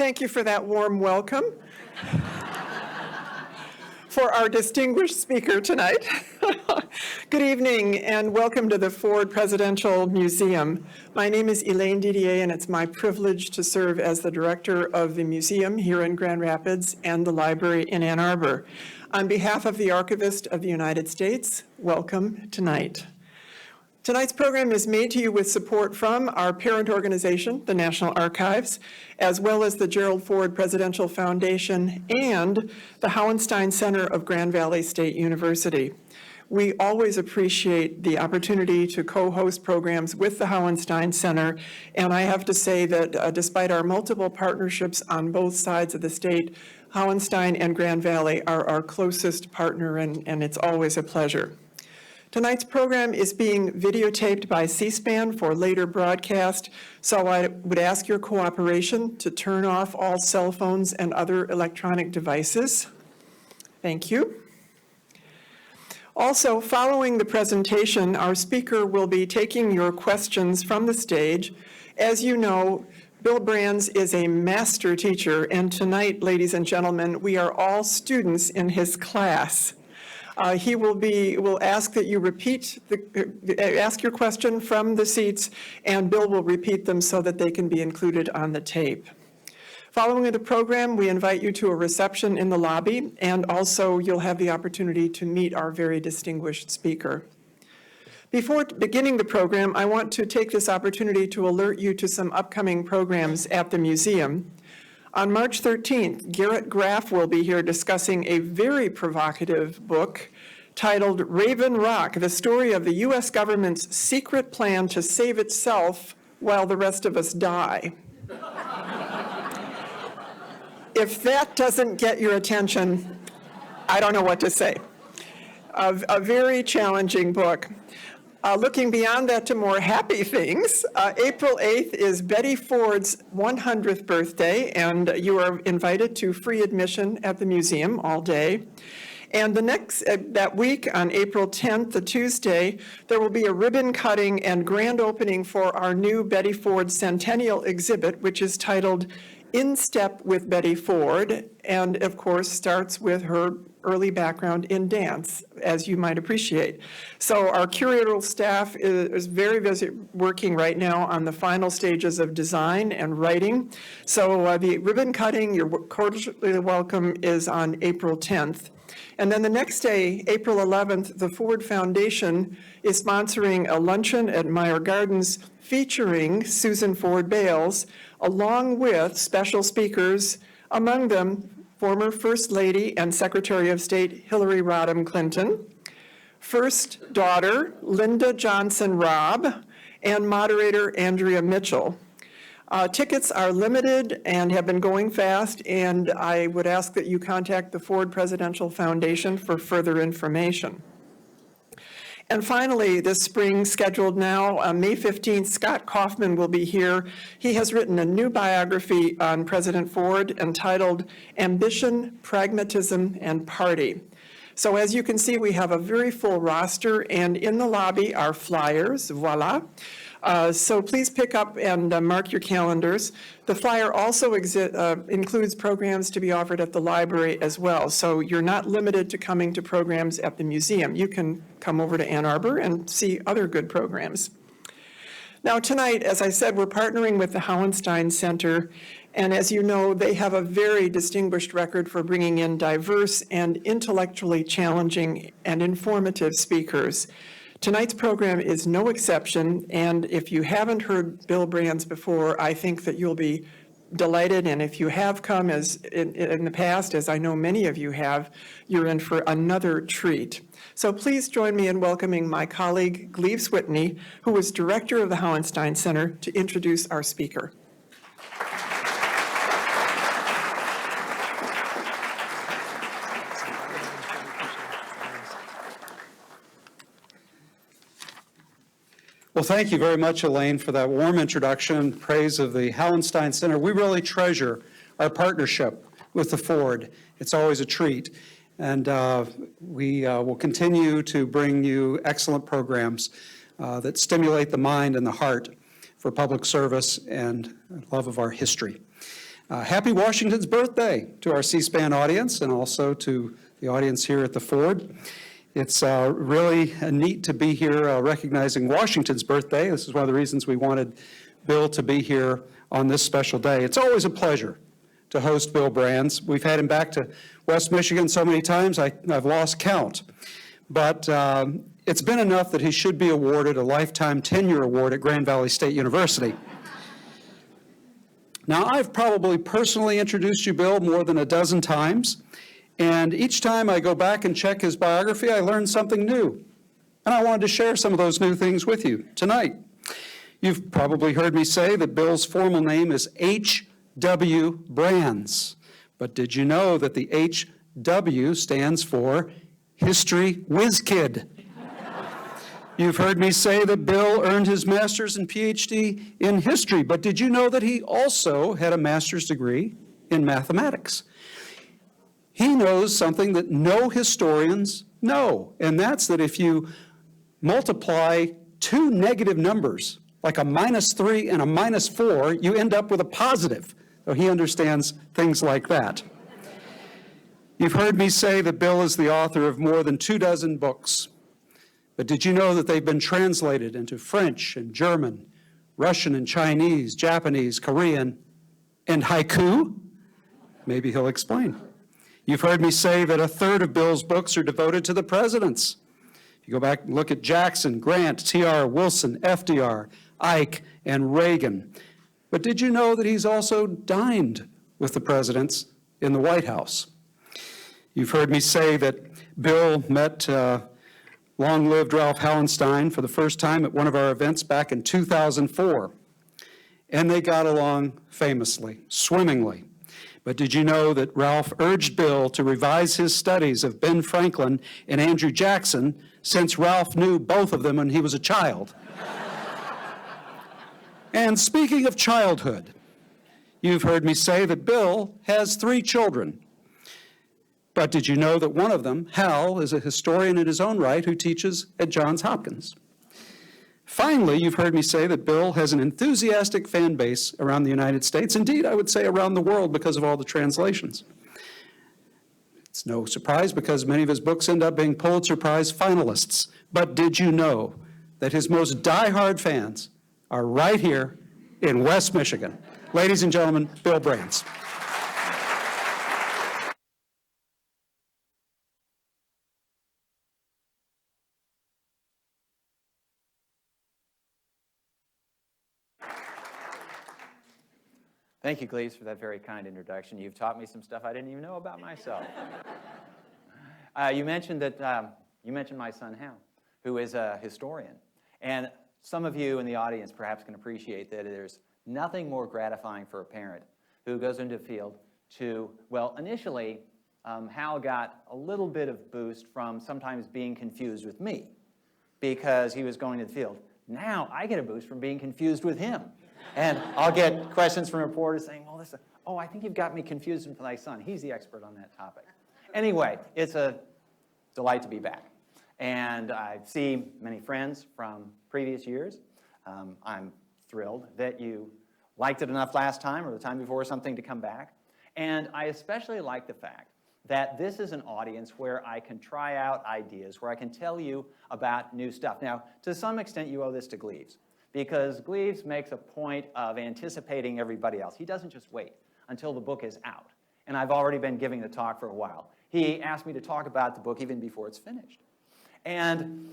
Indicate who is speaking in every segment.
Speaker 1: thank you for that warm welcome for our distinguished speaker tonight. Good evening and welcome to the Ford Presidential Museum. My name is Elaine Didier and it's my privilege to serve as the director of the museum here in Grand Rapids and the library in Ann Arbor. On behalf of the Archivist of the United States, welcome tonight. Tonight's program is made to you with support from our parent organization, the National Archives, as well as the Gerald Ford Presidential Foundation and the Hauenstein Center of Grand Valley State University. We always appreciate the opportunity to co-host programs with the Hauenstein Center, and I have to say that despite our multiple partnerships on both sides of the state, Hauenstein and Grand Valley are our closest partner, and it's always a pleasure. Tonight's program is being videotaped by C-SPAN for later broadcast, so I would ask your cooperation to turn off all cell phones and other electronic devices. Thank you. Also, following the presentation, our speaker will be taking your questions from the stage. As you know, Bill Brands is a master teacher, and tonight, ladies and gentlemen, we are all students in his class. He will ask that you ask your question from the seats, and Bill will repeat them so that they can be included on the tape. Following the program, we invite you to a reception in the lobby, and also you'll have the opportunity to meet our very distinguished speaker. Before beginning the program, I want to take this opportunity to alert you to some upcoming programs at the museum. On March 13th, Garrett Graff will be here discussing a very provocative book titled Raven Rock, the story of the U.S. government's secret plan to save itself while the rest of us die. If that doesn't get your attention, I don't know what to say. A very challenging book. Looking beyond that to more happy things, April 8th is Betty Ford's 100th birthday, and you are invited to free admission at the museum all day. And that week, on April 10th, the Tuesday, there will be a ribbon cutting and grand opening for our new Betty Ford Centennial exhibit, which is titled In Step with Betty Ford, and of course starts with her early background in dance, as you might appreciate. So our curatorial staff is very busy working right now on the final stages of design and writing. So the ribbon cutting, you're cordially welcome, is on April 10th. And then the next day, April 11th, the Ford Foundation is sponsoring a luncheon at Meyer Gardens featuring Susan Ford Bales, along with special speakers, among them former First Lady and Secretary of State Hillary Rodham Clinton, First Daughter Lyndon Johnson Robb, and moderator Andrea Mitchell. Tickets are limited and have been going fast, and I would ask that you contact the Ford Presidential Foundation for further information. And finally, this spring, scheduled now, May 15th, Scott Kaufman will be here. He has written a new biography on President Ford entitled Ambition, Pragmatism, and Party. So as you can see, we have a very full roster, and in the lobby are flyers, voila. So please pick up and mark your calendars. The flyer also includes programs to be offered at the library as well. So you're not limited to coming to programs at the museum. You can come over to Ann Arbor and see other good programs. Now tonight, as I said, we're partnering with the Hauenstein Center. And as you know, they have a very distinguished record for bringing in diverse and intellectually challenging and informative speakers. Tonight's program is no exception, and if you haven't heard Bill Brands before, I think that you'll be delighted, and if you have come as in the past, as I know many of you have, you're in for another treat. So please join me in welcoming my colleague, Gleaves Whitney, who is director of the Hauenstein Center, to introduce our speaker.
Speaker 2: Well, thank you very much, Elaine, for that warm introduction and praise of the Hauenstein Center. We really treasure our partnership with the Ford. It's always a treat. And we will continue to bring you excellent programs that stimulate the mind and the heart for public service and love of our history. Happy Washington's birthday to our C-SPAN audience and also to the audience here at the Ford. It's really neat to be here recognizing Washington's birthday. This is one of the reasons we wanted Bill to be here on this special day. It's always a pleasure to host Bill Brands. We've had him back to West Michigan so many times I've lost count. But it's been enough that he should be awarded a lifetime tenure award at Grand Valley State University. Now, I've probably personally introduced you, Bill, more than a dozen times, and each time I go back and check his biography, I learn something new. And I wanted to share some of those new things with you tonight. You've probably heard me say that Bill's formal name is H.W. Brands. But did you know that the H.W. stands for History Whiz Kid? You've heard me say that Bill earned his master's and PhD in history, but did you know that he also had a master's degree in mathematics? He knows something that no historians know, and that's that if you multiply two negative numbers, like a -3 and a -4, you end up with a positive. So he understands things like that. You've heard me say that Bill is the author of more than 24 books. But did you know that they've been translated into French and German, Russian and Chinese, Japanese, Korean, and haiku? Maybe he'll explain. You've heard me say that a third of Bill's books are devoted to the presidents. If you go back and look at Jackson, Grant, T.R. Wilson, FDR, Ike, and Reagan. But did you know that he's also dined with the presidents in the White House? You've heard me say that Bill met long-lived Ralph Hauenstein for the first time at one of our events back in 2004. And they got along famously, swimmingly. But did you know that Ralph urged Bill to revise his studies of Ben Franklin and Andrew Jackson since Ralph knew both of them when he was a child? And speaking of childhood, you've heard me say that Bill has 3 children. But did you know that one of them, Hal, is a historian in his own right who teaches at Johns Hopkins? Finally, you've heard me say that Bill has an enthusiastic fan base around the United States. Indeed, I would say around the world because of all the translations. It's no surprise because many of his books end up being Pulitzer Prize finalists. But did you know that his most diehard fans are right here in West Michigan? Ladies and gentlemen, Bill Brands.
Speaker 3: Thank you, Gleaves, for that very kind introduction. You've taught me some stuff I didn't even know about myself. You mentioned my son, Hal, who is a historian. And some of you in the audience perhaps can appreciate that there's nothing more gratifying for a parent who goes into the field to, well, initially, Hal got a little bit of boost from sometimes being confused with me because he was going to the field. Now I get a boost from being confused with him. And I'll get questions from reporters saying, well, listen, oh, I think you've got me confused with my son. He's the expert on that topic. Anyway, it's a delight to be back. And I see many friends from previous years. I'm thrilled that you liked it enough last time or the time before or something to come back. And I especially like the fact that this is an audience where I can try out ideas, where I can tell you about new stuff. Now, to some extent, you owe this to Gleaves, because Gleaves makes a point of anticipating everybody else. He doesn't just wait until the book is out. And I've already been giving the talk for a while. He asked me to talk about the book even before it's finished. And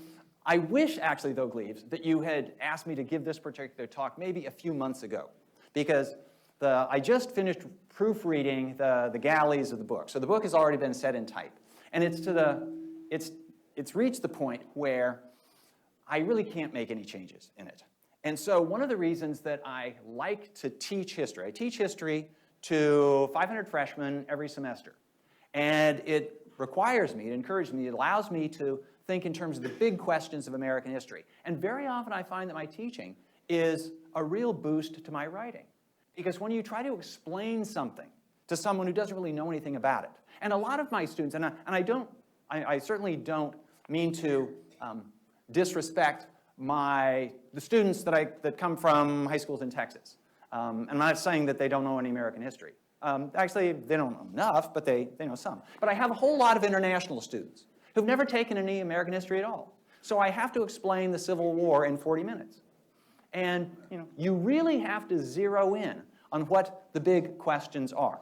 Speaker 3: I wish, actually, though, Gleaves, that you had asked me to give this particular talk maybe a few months ago, because I just finished proofreading the galleys of the book. So the book has already been set in type. And it's reached the point where I really can't make any changes in it. And so one of the reasons that I like to teach history, I teach history to 500 freshmen every semester. And it requires me, it encourages me, it allows me to think in terms of the big questions of American history. And very often I find that my teaching is a real boost to my writing. Because when you try to explain something to someone who doesn't really know anything about it, and a lot of my students, and I certainly don't mean to disrespect the students that come from high schools in Texas. I'm not saying that they don't know any American history. Actually, they don't know enough, but they know some. But I have a whole lot of international students who've never taken any American history at all. So I have to explain the Civil War in 40 minutes. And you really have to zero in on what the big questions are.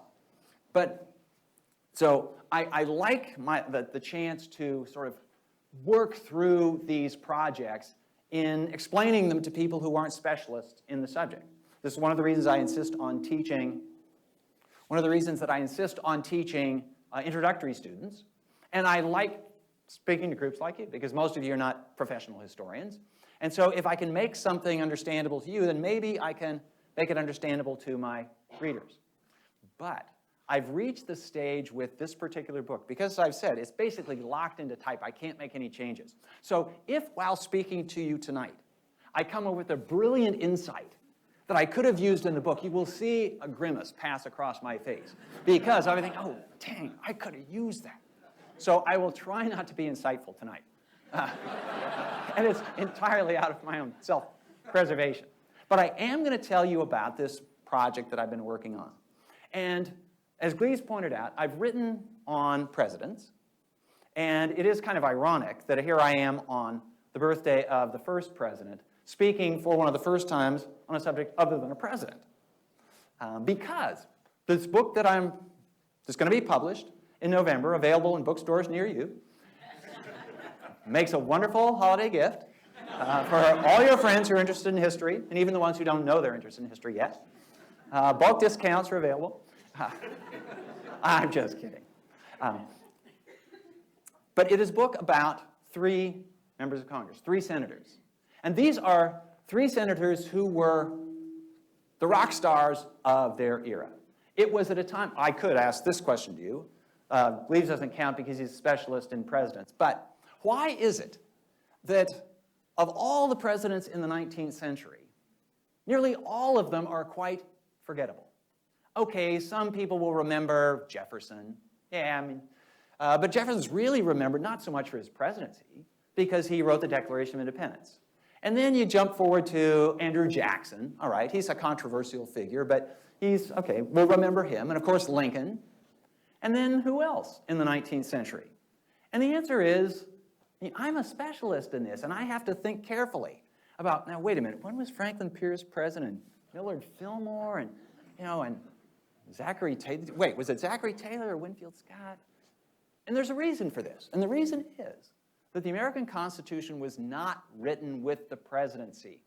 Speaker 3: But so I like the chance to sort of work through these projects in explaining them to people who aren't specialists in the subject. This is one of the reasons I insist on teaching. One of the reasons that I insist on teaching introductory students, and I like speaking to groups like you because most of you are not professional historians. And so if I can make something understandable to you, then maybe I can make it understandable to my readers. But I've reached the stage with this particular book because, as I've said, it's basically locked into type. I can't make any changes. So if, while speaking to you tonight, I come up with a brilliant insight that I could have used in the book, you will see a grimace pass across my face because I would think, oh, dang, I could have used that. So I will try not to be insightful tonight. And it's entirely out of my own self-preservation. But I am going to tell you about this project that I've been working on. And as Glees pointed out, I've written on presidents. And it is kind of ironic that here I am on the birthday of the first president, speaking for one of the first times on a subject other than a president. Because this book that's going to be published in November, available in bookstores near you, makes a wonderful holiday gift for all your friends who are interested in history, and even the ones who don't know they're interested in history yet. Bulk discounts are available. I'm just kidding. But it is a book about 3 members of Congress, 3 senators. And these are 3 senators who were the rock stars of their era. It was at a time, I could ask this question to you. Glees doesn't count because he's a specialist in presidents. But why is it that of all the presidents in the 19th century, nearly all of them are quite forgettable? Okay, some people will remember Jefferson. Yeah, I mean, but Jefferson's really remembered not so much for his presidency, because he wrote the Declaration of Independence. And then you jump forward to Andrew Jackson. All right, he's a controversial figure, but he's, okay, we'll remember him. And of course, Lincoln. And then who else in the 19th century? And the answer is, I'm a specialist in this, and I have to think carefully about, now wait a minute, when was Franklin Pierce president? Millard Fillmore and Zachary Taylor? Wait, was it Zachary Taylor or Winfield Scott? And there's a reason for this. And the reason is that the American Constitution was not written with the presidency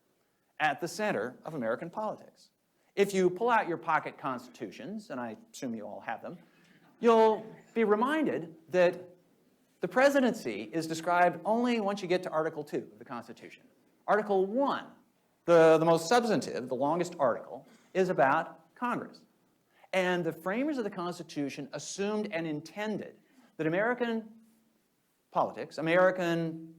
Speaker 3: at the center of American politics. If you pull out your pocket constitutions, and I assume you all have them, you'll be reminded that the presidency is described only once you get to Article 2 of the Constitution. Article 1, the most substantive, the longest article, is about Congress. And the framers of the Constitution assumed and intended that American politics, the American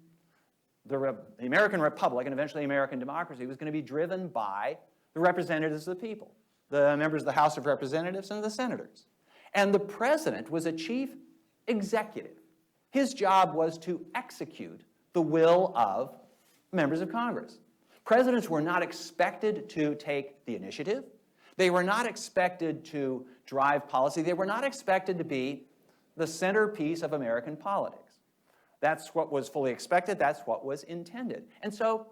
Speaker 3: Republic, and eventually American democracy was going to be driven by the representatives of the people, the members of the House of Representatives and the senators. And the president was a chief executive. His job was to execute the will of members of Congress. Presidents were not expected to take the initiative. They were not expected to drive policy. They were not expected to be the centerpiece of American politics. That's what was fully expected. That's what was intended. And so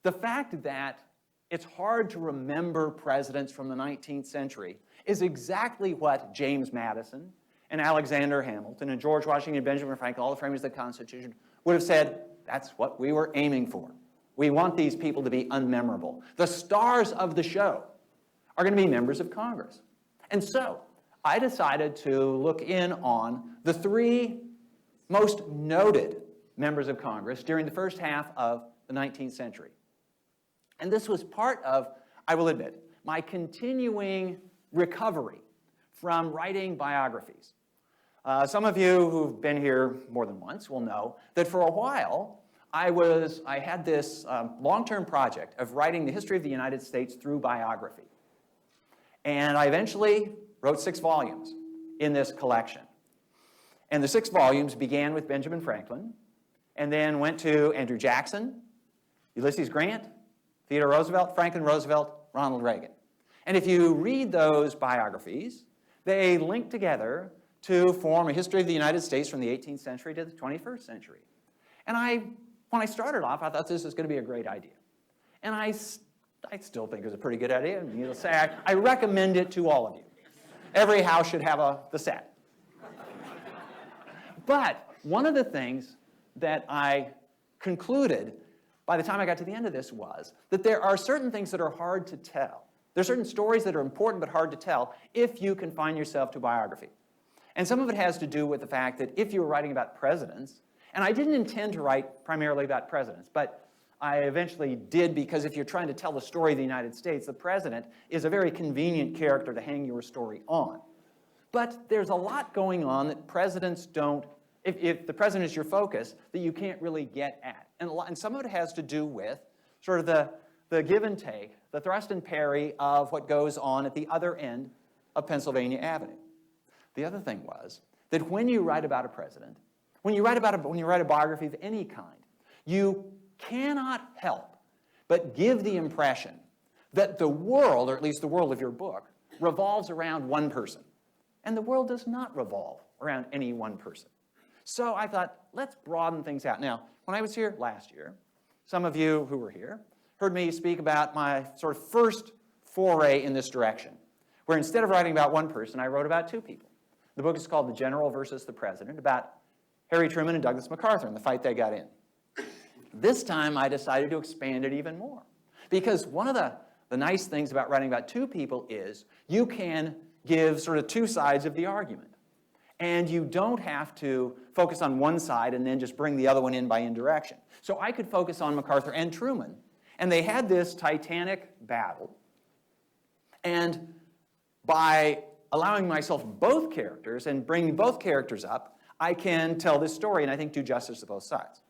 Speaker 3: the fact that it's hard to remember presidents from the 19th century is exactly what James Madison and Alexander Hamilton and George Washington and Benjamin Franklin, all the framers of the Constitution, would have said, that's what we were aiming for. We want these people to be unmemorable. The stars of the show are going to be members of Congress. And so I decided to look in on the 3 most noted members of Congress during the first half of the 19th century. And this was part of, I will admit, my continuing recovery from writing biographies. Some of you who've been here more than once will know that for a while I had this long-term project of writing the history of the United States through biography. And I eventually wrote 6 volumes in this collection. And the 6 volumes began with Benjamin Franklin, and then went to Andrew Jackson, Ulysses Grant, Theodore Roosevelt, Franklin Roosevelt, Ronald Reagan. And if you read those biographies, They link together to form a history of the United States from the 18th century to the 21st century. And when I started off, I thought this was going to be a great idea. And I still think it's a pretty good idea. And needless to say, I recommend it to all of you. Every house should have the set. But one of the things that I concluded by the time I got to the end of this was that there are certain things that are hard to tell. There are certain stories that are important but hard to tell if you confine yourself to biography. And some of it has to do with the fact that if you were writing about presidents, and I didn't intend to write primarily about presidents, but I eventually did because if you're trying to tell the story of the United States, the president is a very convenient character to hang your story on. But there's a lot going on that presidents don't, if the president is your focus, that you can't really get at. And some of it has to do with sort of the give and take, the thrust and parry of what goes on at the other end of Pennsylvania Avenue. The other thing was that when you write about a president, when you write a biography of any kind, you cannot help but give the impression that the world, or at least the world of your book, revolves around one person. And the world does not revolve around any one person. So I thought, let's broaden things out. Now, when I was here last year, some of you who were here heard me speak about my sort of first foray in this direction, where instead of writing about one person, I wrote about two people. The book is called The General versus the President, about Harry Truman and Douglas MacArthur and the fight they got in. This time, I decided to expand it even more. Because one of the nice things about writing about two people is you can give sort of two sides of the argument. And you don't have to focus on one side and then just bring the other one in by indirection. So I could focus on MacArthur and Truman, and they had this titanic battle. And by allowing myself both characters and bringing both characters up, I can tell this story and I think do justice to both sides.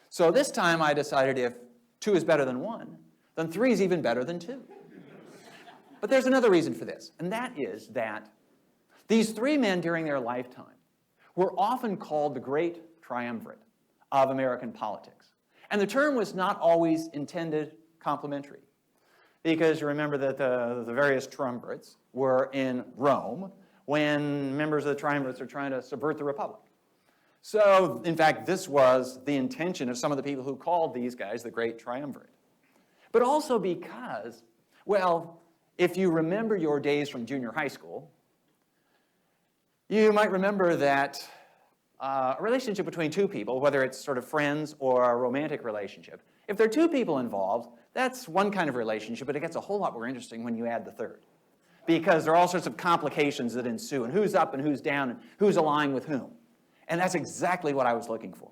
Speaker 3: So this time I decided if 2 is better than 1, then 3 is even better than 2. But there's another reason for this, and that is that these 3 men during their lifetime were often called the Great Triumvirate of American politics. And the term was not always intended complimentary, because you remember that the various triumvirates were in Rome when members of the triumvirates are trying to subvert the Republic. So, in fact, this was the intention of some of the people who called these guys the Great Triumvirate. But also because, well, if you remember your days from junior high school, you might remember that a relationship between 2 people, whether it's sort of friends or a romantic relationship, if there are 2 people involved, that's one kind of relationship, but it gets a whole lot more interesting when you add the 3rd. Because there are all sorts of complications that ensue, and who's up and who's down, and who's allying with whom. And that's exactly what I was looking for.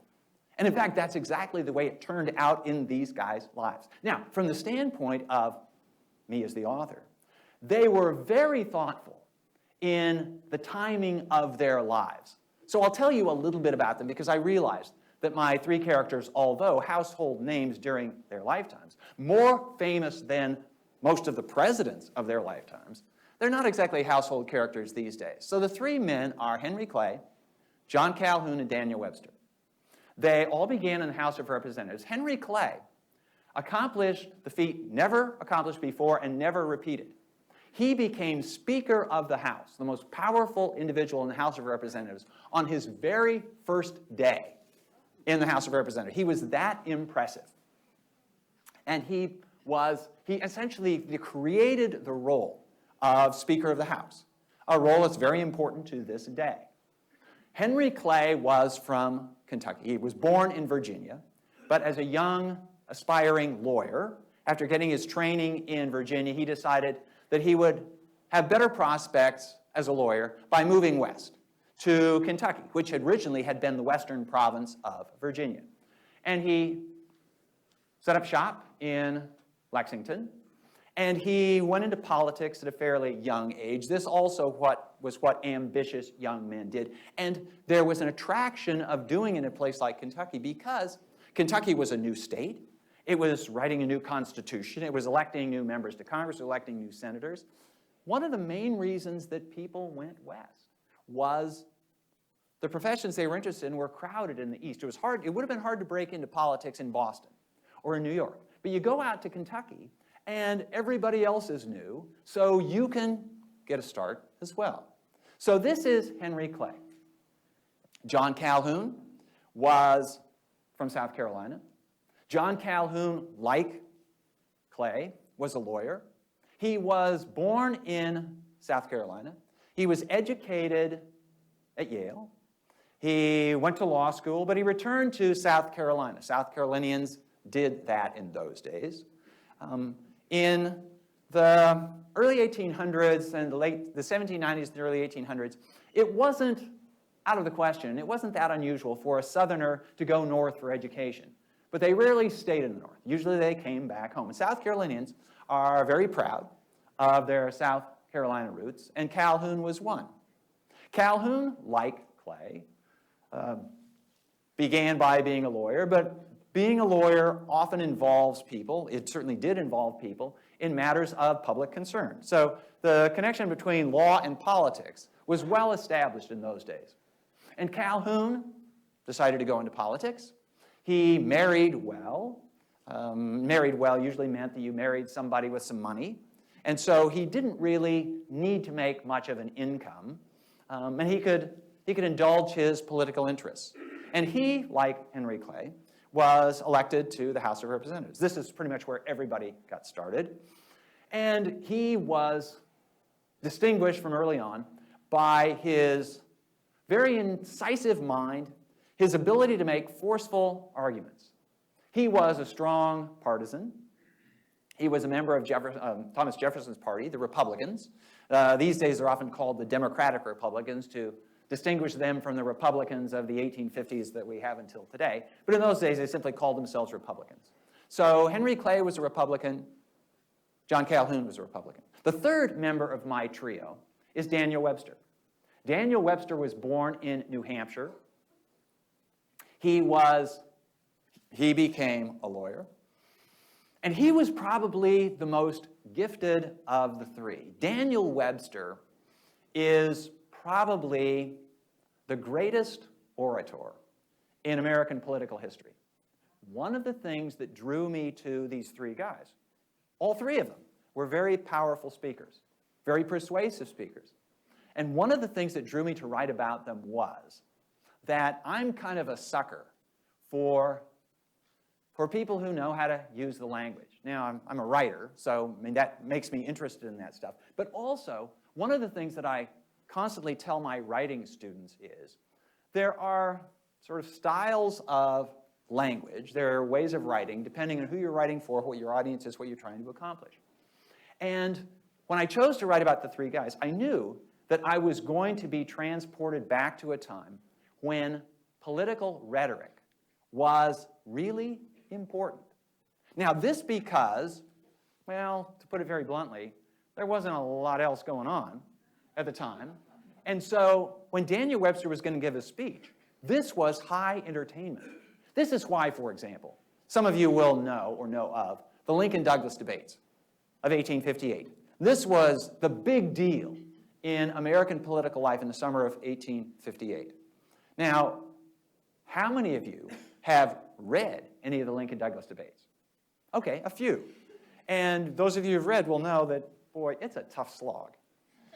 Speaker 3: And in fact, that's exactly the way it turned out in these guys' lives. Now, from the standpoint of me as the author, they were very thoughtful in the timing of their lives. So I'll tell you a little bit about them because I realized that my 3 characters, although household names during their lifetimes, more famous than most of the presidents of their lifetimes, they're not exactly household characters these days. So the 3 men are Henry Clay, John Calhoun, and Daniel Webster. They all began in the House of Representatives. Henry Clay accomplished the feat never accomplished before and never repeated. He became Speaker of the House, the most powerful individual in the House of Representatives, on his very first day in the House of Representatives. He was that impressive. And he essentially created the role of Speaker of the House, a role that's very important to this day. Henry Clay was from Kentucky. He was born in Virginia, but as a young, aspiring lawyer, after getting his training in Virginia, he decided that he would have better prospects as a lawyer by moving west to Kentucky, which originally had been the western province of Virginia. And he set up shop in Lexington, and he went into politics at a fairly young age. This also was what ambitious young men did. And there was an attraction of doing it in a place like Kentucky because Kentucky was a new state. It was writing a new constitution. It was electing new members to Congress, electing new senators. One of the main reasons that people went west was the professions they were interested in were crowded in the East. It would have been hard to break into politics in Boston or in New York. But you go out to Kentucky, and everybody else is new, so you can get a start as well. So this is Henry Clay. John Calhoun was from South Carolina. John Calhoun, like Clay, was a lawyer. He was born in South Carolina. He was educated at Yale. He went to law school, but he returned to South Carolina. South Carolinians did that in those days. In the early 1800s and the 1790s and the early 1800s, it wasn't out of the question. It wasn't that unusual for a Southerner to go north for education. But they rarely stayed in the north. Usually they came back home. And South Carolinians are very proud of their South Carolina roots, and Calhoun was one. Calhoun, like Clay, began by being a lawyer, but being a lawyer often involves people, it certainly did involve people, in matters of public concern. So the connection between law and politics was well established in those days. And Calhoun decided to go into politics. He married well. Married well usually meant that you married somebody with some money. And so he didn't really need to make much of an income. And he could indulge his political interests. And he, like Henry Clay, was elected to the House of Representatives. This is pretty much where everybody got started. And he was distinguished from early on by his very incisive mind, his ability to make forceful arguments. He was a strong partisan. He was a member of Thomas Jefferson's party, the Republicans. These days they're often called the Democratic Republicans to distinguish them from the Republicans of the 1850s that we have until today. But in those days they simply called themselves Republicans. So Henry Clay was a Republican. John Calhoun was a Republican. The third member of my trio is Daniel Webster. Daniel Webster was born in New Hampshire. He became a lawyer. And he was probably the most gifted of the three. Daniel Webster is probably the greatest orator in American political history. One of the things that drew me to these three guys, all three of them, were very powerful speakers, very persuasive speakers. And one of the things that drew me to write about them was that I'm kind of a sucker for people who know how to use the language. Now, I'm a writer, so I mean, that makes me interested in that stuff. But also, one of the things that I constantly tell my writing students is there are sort of styles of language. There are ways of writing, depending on who you're writing for, what your audience is, what you're trying to accomplish. And when I chose to write about the three guys, I knew that I was going to be transported back to a time when political rhetoric was really important. Now, this because, well, to put it very bluntly, there wasn't a lot else going on at the time. And so when Daniel Webster was going to give a speech, this was high entertainment. This is why, for example, some of you will know or know of the Lincoln-Douglas debates of 1858. This was the big deal in American political life in the summer of 1858. Now, how many of you have read any of the Lincoln-Douglas debates? Okay, a few. And those of you who've read will know that, boy, it's a tough slog.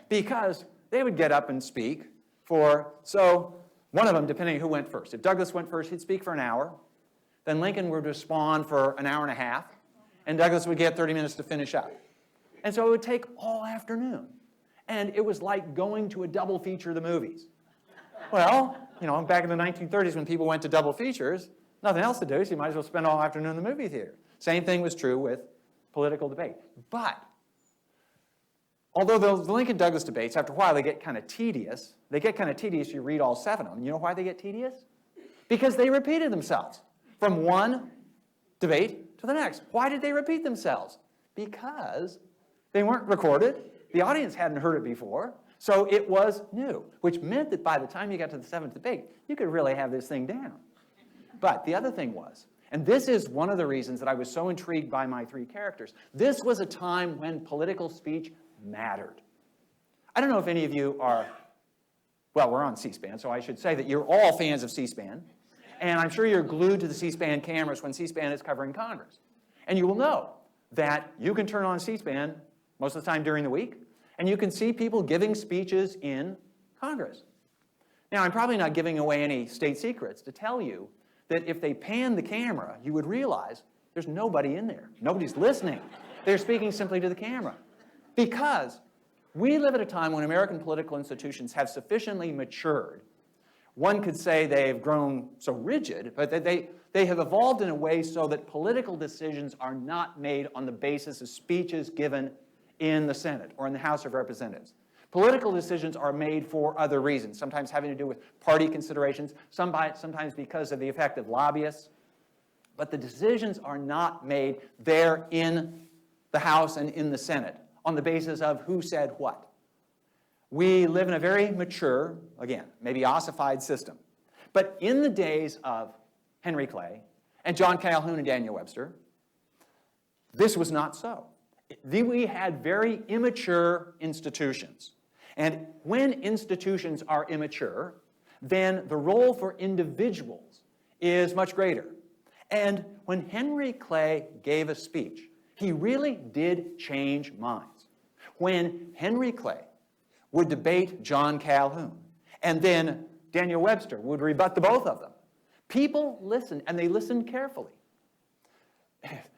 Speaker 3: Because they would get up and speak so one of them, depending on who went first. If Douglas went first, he'd speak for an hour. Then Lincoln would respond for an hour and a half. And Douglas would get 30 minutes to finish up. And so it would take all afternoon. And it was like going to a double feature of the movies. Well, you know, back in the 1930s when people went to double features, nothing else to do, so you might as well spend all afternoon in the movie theater. Same thing was true with political debate. But although the Lincoln-Douglas debates, after a while, they get kind of tedious. They get kind of tedious, you read all 7 of them. You know why they get tedious? Because they repeated themselves from one debate to the next. Why did they repeat themselves? Because they weren't recorded. The audience hadn't heard it before. So it was new, which meant that by the time you got to the 7th debate, you could really have this thing down. But the other thing was, and this is one of the reasons that I was so intrigued by my 3 characters, this was a time when political speech mattered. I don't know if any of you are, well, we're on C-SPAN, so I should say that you're all fans of C-SPAN. And I'm sure you're glued to the C-SPAN cameras when C-SPAN is covering Congress. And you will know that you can turn on C-SPAN most of the time during the week, and you can see people giving speeches in Congress. Now, I'm probably not giving away any state secrets to tell you that if they panned the camera, you would realize there's nobody in there. Nobody's listening. They're speaking simply to the camera. Because we live at a time when American political institutions have sufficiently matured. One could say they've grown so rigid, but they have evolved in a way so that political decisions are not made on the basis of speeches given in the Senate or in the House of Representatives. Political decisions are made for other reasons, sometimes having to do with party considerations, sometimes because of the effect of lobbyists. But the decisions are not made there in the House and in the Senate on the basis of who said what. We live in a very mature, again, maybe ossified system. But in the days of Henry Clay and John Calhoun and Daniel Webster, this was not so. We had very immature institutions. And when institutions are immature, then the role for individuals is much greater. And when Henry Clay gave a speech, he really did change minds. When Henry Clay would debate John Calhoun, and then Daniel Webster would rebut the both of them, people listened, and they listened carefully.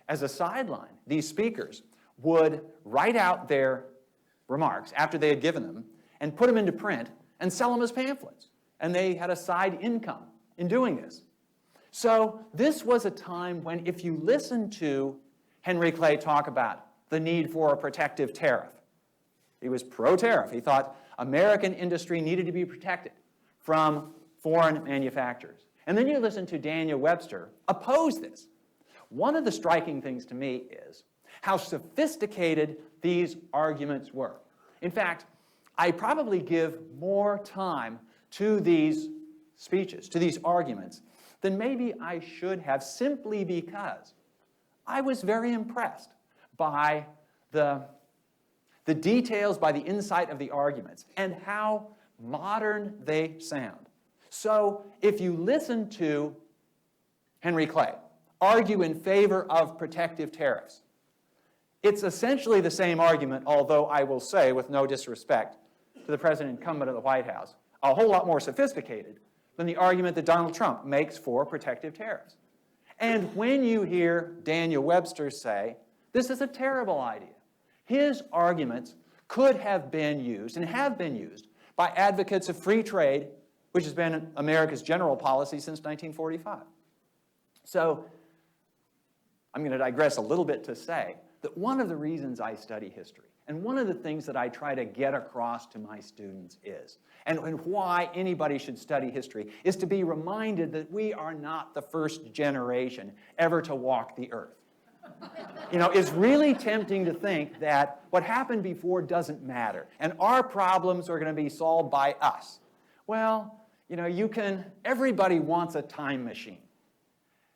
Speaker 3: As a sideline, these speakers would write out their remarks after they had given them and put them into print and sell them as pamphlets. And they had a side income in doing this. So this was a time when if you listen to Henry Clay talk about the need for a protective tariff, he was pro-tariff. He thought American industry needed to be protected from foreign manufacturers. And then you listen to Daniel Webster oppose this. One of the striking things to me is how sophisticated these arguments were. In fact, I probably give more time to these speeches, to these arguments, than maybe I should have, simply because I was very impressed by the details, by the insight of the arguments, and how modern they sound. So if you listen to Henry Clay argue in favor of protective tariffs, it's essentially the same argument, although I will say, with no disrespect to the president incumbent of the White House, a whole lot more sophisticated than the argument that Donald Trump makes for protective tariffs. And when you hear Daniel Webster say, this is a terrible idea, his arguments could have been used and have been used by advocates of free trade, which has been America's general policy since 1945. So I'm going to digress a little bit to say that one of the reasons I study history, and one of the things that I try to get across to my students is, and why anybody should study history, is to be reminded that we are not the first generation ever to walk the earth. You know, it's really tempting to think that what happened before doesn't matter, and our problems are going to be solved by us. Well, you know, everybody wants a time machine.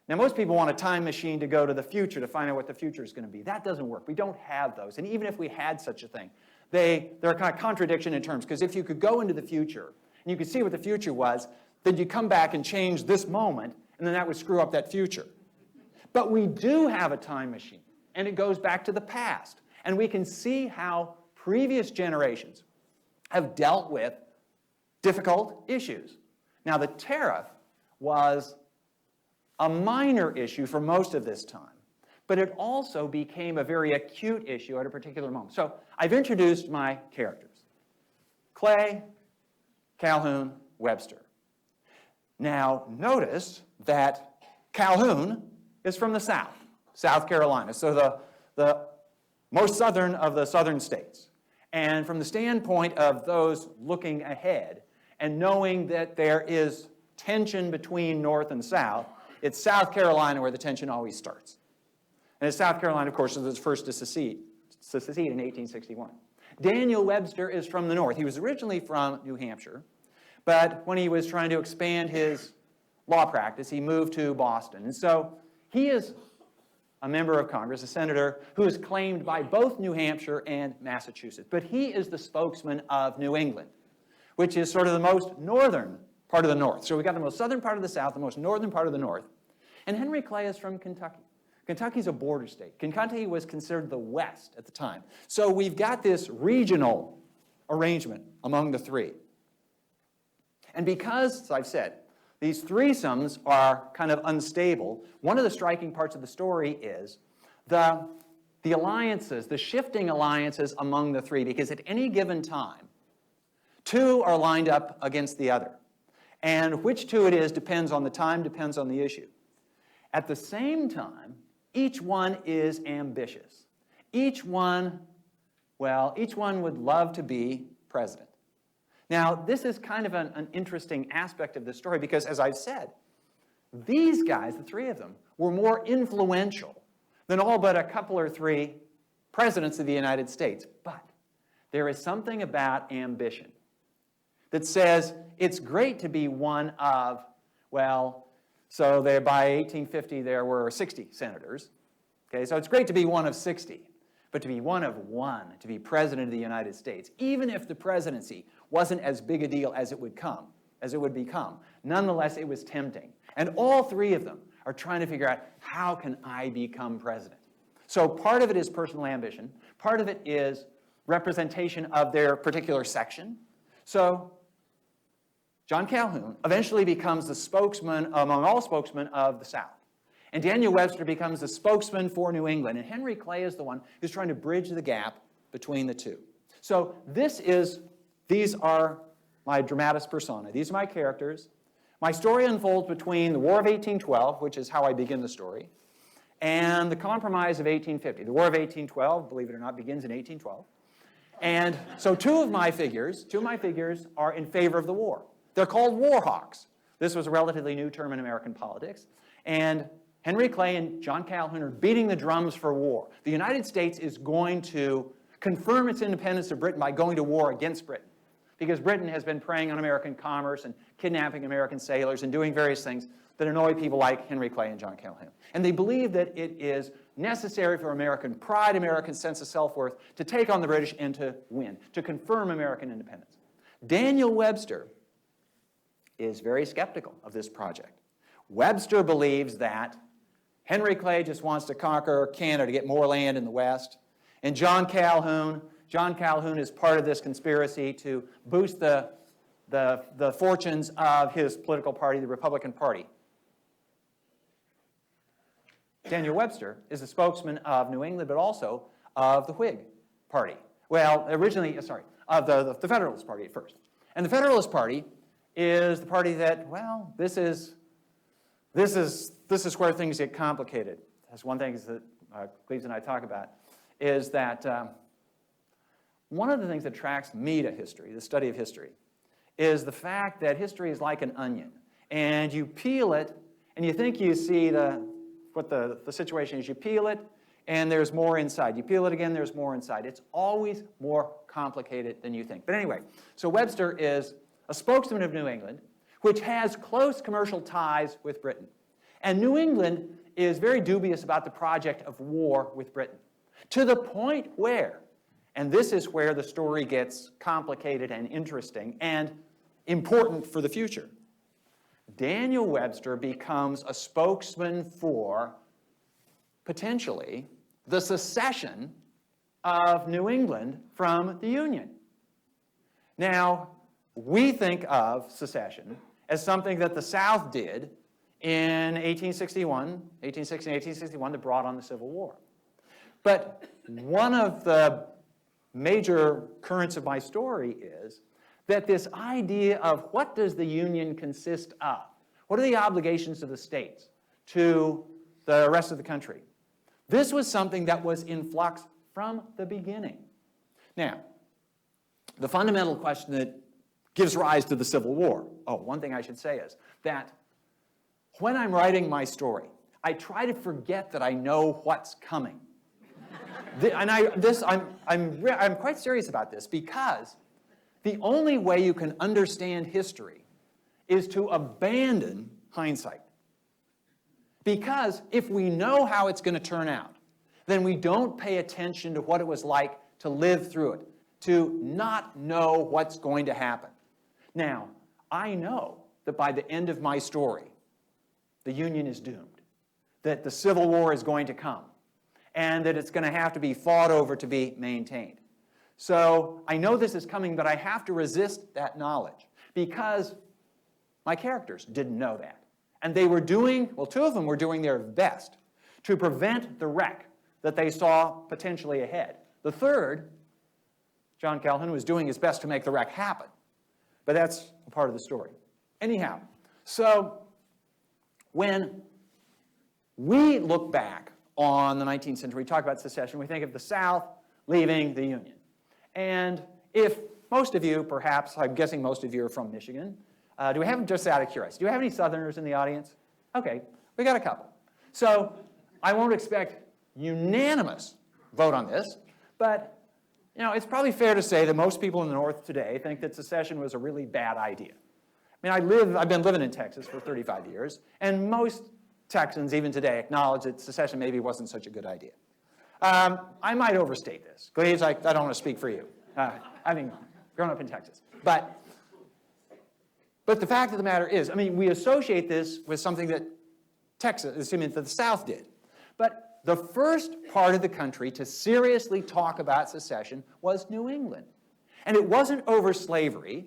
Speaker 3: Now, most people want a time machine to go to the future to find out what the future is going to be. That doesn't work. We don't have those. And even if we had such a thing, they're a kind of contradiction in terms, because if you could go into the future and you could see what the future was, then you come back and change this moment, and then that would screw up that future. But we do have a time machine, and it goes back to the past. And we can see how previous generations have dealt with difficult issues. Now, the tariff was a minor issue for most of this time, but it also became a very acute issue at a particular moment. So I've introduced my characters: Clay, Calhoun, Webster. Now notice that Calhoun is from the South, South Carolina, so the most southern of the southern states. And from the standpoint of those looking ahead and knowing that there is tension between North and South, it's South Carolina where the tension always starts. And it's South Carolina, of course, was the first to secede in 1861. Daniel Webster is from the North. He was originally from New Hampshire, but when he was trying to expand his law practice, he moved to Boston. And so he is a member of Congress, a senator, who is claimed by both New Hampshire and Massachusetts. But he is the spokesman of New England, which is sort of the most northern part of the North. So we've got the most southern part of the South, the most northern part of the North. And Henry Clay is from Kentucky. Kentucky's a border state. Kentucky was considered the West at the time. So we've got this regional arrangement among the three. And because, as I've said, these threesomes are kind of unstable, one of the striking parts of the story is the alliances, the shifting alliances among the three, because at any given time, two are lined up against the other. And which two it is depends on the time, depends on the issue. At the same time, each one is ambitious. Each one would love to be president. Now, this is kind of an interesting aspect of this story because, as I've said, these guys, the three of them, were more influential than all but a couple or three presidents of the United States. But there is something about ambition that says it's great to be one of, so there, by 1850 there were 60 senators. Okay, so it's great to be one of 60. But to be one of one, to be president of the United States, even if the presidency wasn't as big a deal as it would become, nonetheless it was tempting. And all three of them are trying to figure out, how can I become president? So part of it is personal ambition. Part of it is representation of their particular section. So John Calhoun eventually becomes the spokesman among all spokesmen of the South. And Daniel Webster becomes the spokesman for New England. And Henry Clay is the one who's trying to bridge the gap between the two. So these are my dramatis personae. These are my characters. My story unfolds between the War of 1812, which is how I begin the story, and the Compromise of 1850. The War of 1812, believe it or not, begins in 1812. And so two of my figures are in favor of the war. They're called war hawks. This was a relatively new term in American politics. And Henry Clay and John Calhoun are beating the drums for war. The United States is going to confirm its independence of Britain by going to war against Britain, because Britain has been preying on American commerce and kidnapping American sailors and doing various things that annoy people like Henry Clay and John Calhoun. And they believe that it is necessary for American pride, American sense of self-worth, to take on the British and to win, to confirm American independence. Daniel Webster is very skeptical of this project. Webster believes that Henry Clay just wants to conquer Canada to get more land in the West. And John Calhoun is part of this conspiracy to boost the fortunes of his political party, the Republican Party. Daniel Webster is the spokesman of New England, but also of the Whig Party. Well, originally, of the Federalist Party at first. And the Federalist Party is the party that, this is where things get complicated. That's one thing that Cleves and I talk about, is that one of the things that attracts me to history, the study of history, is the fact that history is like an onion. And you peel it, and you think you see what the situation is. You peel it, and there's more inside. You peel it again, there's more inside. It's always more complicated than you think. But anyway, so Webster is a spokesman of New England, which has close commercial ties with Britain. And New England is very dubious about the project of war with Britain, to the point where, and this is where the story gets complicated and interesting and important for the future, Daniel Webster becomes a spokesman for, potentially, the secession of New England from the Union. Now, we think of secession as something that the South did in 1861 that brought on the Civil War. But one of the major currents of my story is that this idea of what does the Union consist of? What are the obligations of the states to the rest of the country? This was something that was in flux from the beginning. Now, the fundamental question that gives rise to the Civil War, one thing I should say is that when I'm writing my story, I try to forget that I know what's coming. I'm quite serious about this, because the only way you can understand history is to abandon hindsight. Because if we know how it's going to turn out, then we don't pay attention to what it was like to live through it, to not know what's going to happen. Now, I know that by the end of my story, the Union is doomed, that the Civil War is going to come, and that it's going to have to be fought over to be maintained. So I know this is coming, but I have to resist that knowledge, because My characters didn't know that. And they were doing, well, two of them were doing their best to prevent the wreck that they saw potentially ahead. The third, John Calhoun, was doing his best to make the wreck happen. But that's a part of the story. Anyhow, so when we look back on the 19th century, we talk about secession, we think of the South leaving the Union. And if most of you, perhaps, I'm guessing most of you are from Michigan, do we have, just out of curiosity, do we have any Southerners in the audience? Okay, we got a couple. So I won't expect unanimous vote on this, but you know, it's probably fair to say that most people in the North today think that secession was a really bad idea. I mean, I've been living in Texas for 35 years, and most Texans, even today, acknowledge that secession maybe wasn't such a good idea. I might overstate this, because I don't want to speak for you, having grown up in Texas. But the fact of the matter is, I mean, we associate this with something that that the South did. But the first part of the country to seriously talk about secession was New England. And it wasn't over slavery,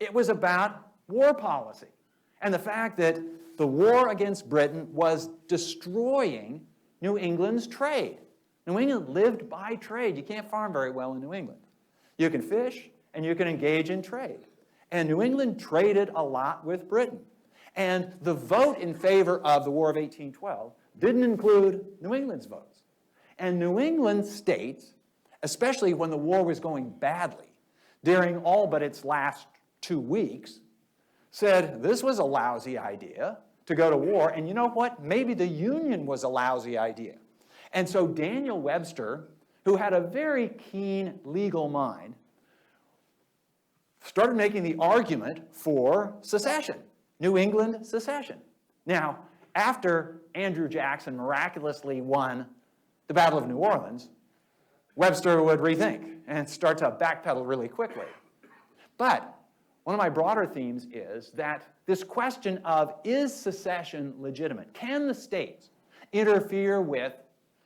Speaker 3: it was about war policy. And the fact that the war against Britain was destroying New England's trade. New England lived by trade. You can't farm very well in New England. You can fish and you can engage in trade. And New England traded a lot with Britain. And the vote in favor of the War of 1812 didn't include New England's votes. And New England states, especially when the war was going badly, during all but its last 2 weeks, said this was a lousy idea to go to war, and you know what? Maybe the Union was a lousy idea. And so Daniel Webster, who had a very keen legal mind, started making the argument for secession, New England secession. Now, after Andrew Jackson miraculously won the Battle of New Orleans, Webster would rethink and start to backpedal really quickly. But one of my broader themes is that this question of, is secession legitimate? Can the states interfere with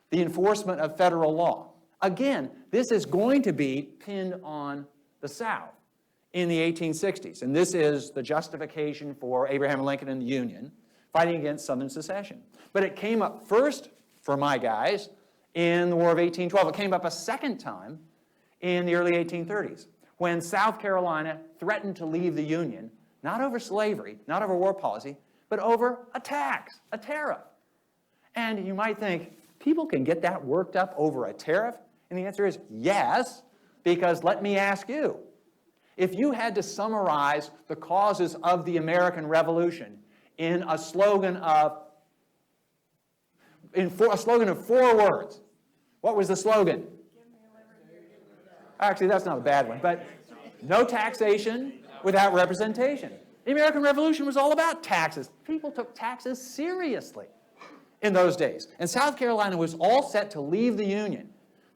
Speaker 3: the enforcement of federal law? Again, this is going to be pinned on the South in the 1860s. And this is the justification for Abraham Lincoln and the Union fighting against Southern secession. But it came up first, for my guys, in the War of 1812. It came up a second time in the early 1830s, when South Carolina threatened to leave the Union, not over slavery, not over war policy, but over a tax, a tariff. And you might think, people can get that worked up over a tariff? And the answer is yes, because let me ask you, if you had to summarize the causes of the American Revolution in a slogan of 4 words, what was the slogan? Actually, that's not a bad one, but no taxation without representation. The American Revolution was all about taxes. People took taxes seriously in those days. And South Carolina was all set to leave the Union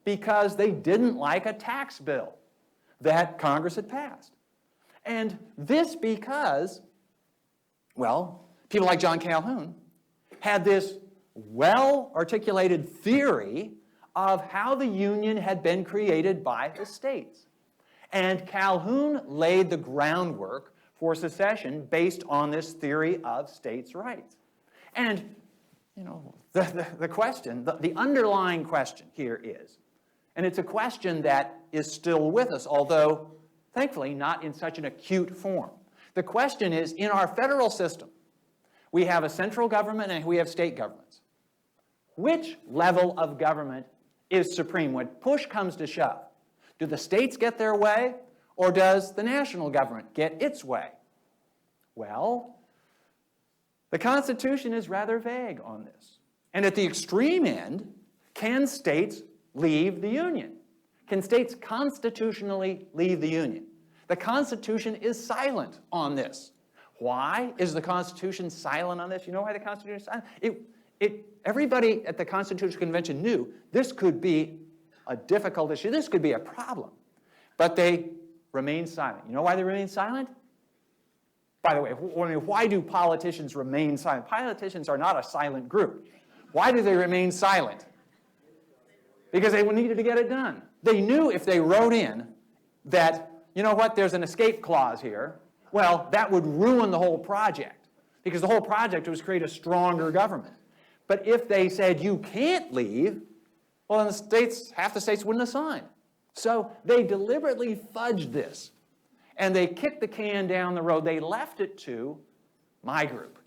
Speaker 3: because they didn't like a tax bill that Congress had passed. And this because, well, people like John Calhoun had this well-articulated theory of how the Union had been created by the states. And Calhoun laid the groundwork for secession based on this theory of states' rights. And, you know, the question, the underlying question here is, and it's a question that is still with us, although thankfully not in such an acute form. The question is, in our federal system, we have a central government and we have state governments. Which level of government is supreme when push comes to shove? Do the states get their way, or does the national government get its way? Well, the Constitution is rather vague on this. And at the extreme end, can states leave the Union? Can states constitutionally leave the Union? The Constitution is silent on this. Why is the Constitution silent on this? You know why the Constitution is silent? Everybody at the Constitutional Convention knew this could be a difficult issue. This could be a problem. But they remain silent. You know why they remain silent? By the way, why do politicians remain silent? Politicians are not a silent group. Why do they remain silent? Because they needed to get it done. They knew if they wrote in that, you know what, there's an escape clause here, well, that would ruin the whole project, because the whole project was to create a stronger government. But if they said you can't leave, well, then half the states wouldn't have signed. So they deliberately fudged this, and they kicked the can down the road. They left it to my group,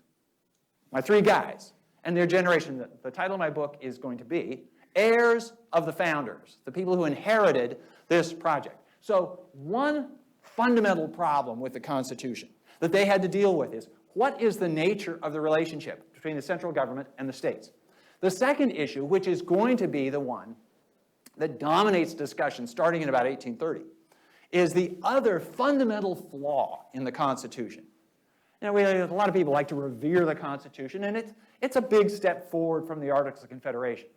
Speaker 3: my three guys, and their generation. The title of my book is going to be Heirs of the Founders, the people who inherited this project. So one fundamental problem with the Constitution that they had to deal with is, what is the nature of the relationship between the central government and the states? The second issue, which is going to be the one that dominates discussion starting in about 1830, is the other fundamental flaw in the Constitution. Now, a lot of people like to revere the Constitution, and it's a big step forward from the Articles of Confederation.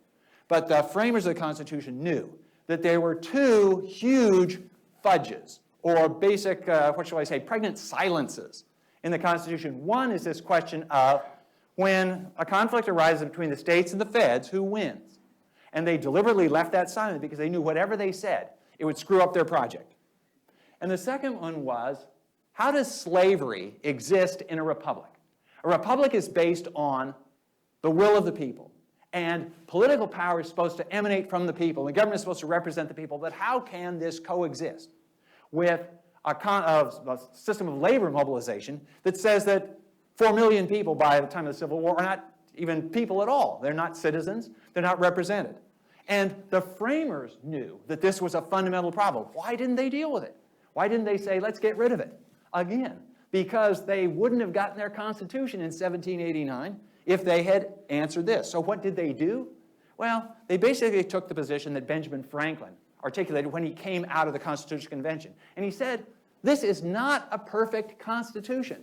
Speaker 3: But the framers of the Constitution knew that there were two huge fudges, or basic, what shall I say, pregnant silences in the Constitution. One is this question of, when a conflict arises between the states and the feds, who wins? And they deliberately left that silent because they knew whatever they said, it would screw up their project. And the second one was, how does slavery exist in a republic? A republic is based on the will of the people. And political power is supposed to emanate from the people. The government is supposed to represent the people. But how can this coexist with a system of labor mobilization that says that 4 million people by the time of the Civil War are not even people at all? They're not citizens. They're not represented. And the framers knew that this was a fundamental problem. Why didn't they deal with it? Why didn't they say, let's get rid of it? Again, because they wouldn't have gotten their Constitution in 1789 if they had answered this. So what did they do? Well, they basically took the position that Benjamin Franklin articulated when he came out of the Constitutional Convention. And he said, this is not a perfect Constitution,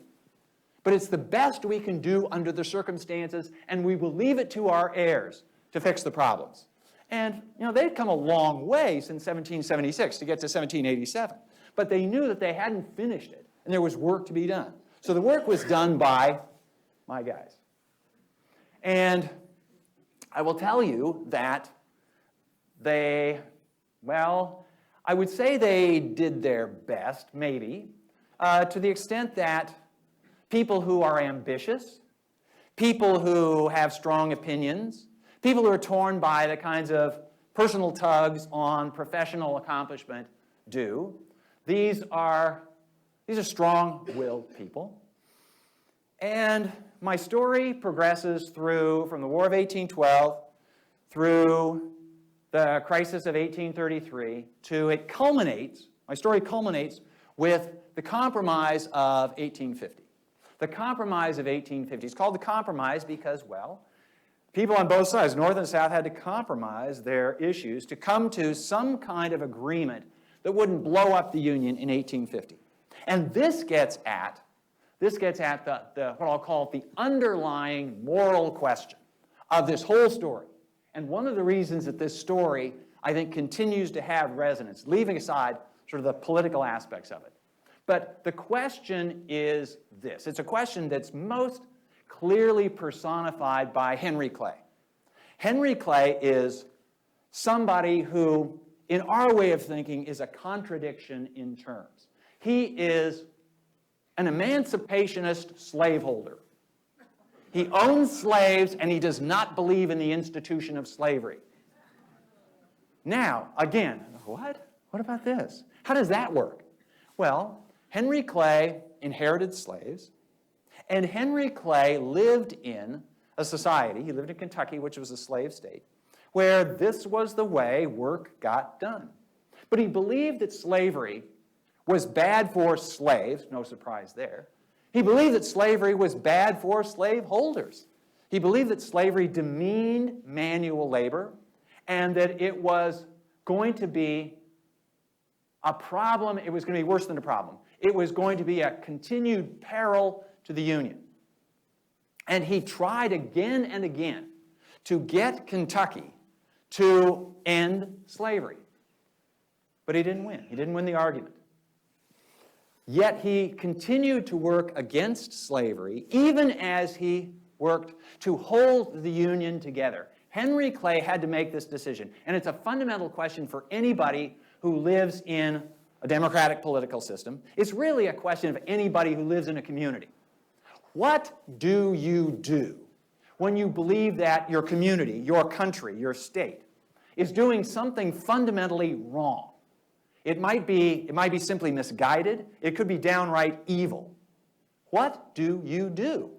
Speaker 3: but it's the best we can do under the circumstances, and we will leave it to our heirs to fix the problems. And, they'd come a long way since 1776 to get to 1787. But they knew that they hadn't finished it, and there was work to be done. So the work was done by my guys. And I will tell you that I would say they did their best, maybe, to the extent that people who are ambitious, people who have strong opinions, people who are torn by the kinds of personal tugs on professional accomplishment do. These are strong-willed people. And my story progresses from the War of 1812 through the crisis of 1833 my story culminates with the Compromise of 1850. The Compromise of 1850. It's called the Compromise because, people on both sides, North and South, had to compromise their issues to come to some kind of agreement that wouldn't blow up the Union in 1850. And this gets at the what I'll call the underlying moral question of this whole story. And one of the reasons that this story, I think, continues to have resonance, leaving aside sort of the political aspects of it. But the question is this. It's a question that's most clearly personified by Henry Clay. Henry Clay is somebody who, in our way of thinking, is a contradiction in terms. He is an emancipationist slaveholder. He owns slaves, and he does not believe in the institution of slavery. Now, again, what? What about this? How does that work? Well, Henry Clay inherited slaves, and Henry Clay lived in a society, he lived in Kentucky, which was a slave state, where this was the way work got done. But he believed that slavery was bad for slaves, no surprise there. He believed that slavery was bad for slaveholders. He believed that slavery demeaned manual labor and that it was going to be a problem. It was going to be worse than a problem. It was going to be a continued peril to the Union. And he tried again and again to get Kentucky to end slavery. But he didn't win. He didn't win the argument. Yet he continued to work against slavery, even as he worked to hold the Union together. Henry Clay had to make this decision. And it's a fundamental question for anybody who lives in a democratic political system. It's really a question of anybody who lives in a community. What do you do when you believe that your community, your country, your state is doing something fundamentally wrong? It might be simply misguided. It could be downright evil. What do you do?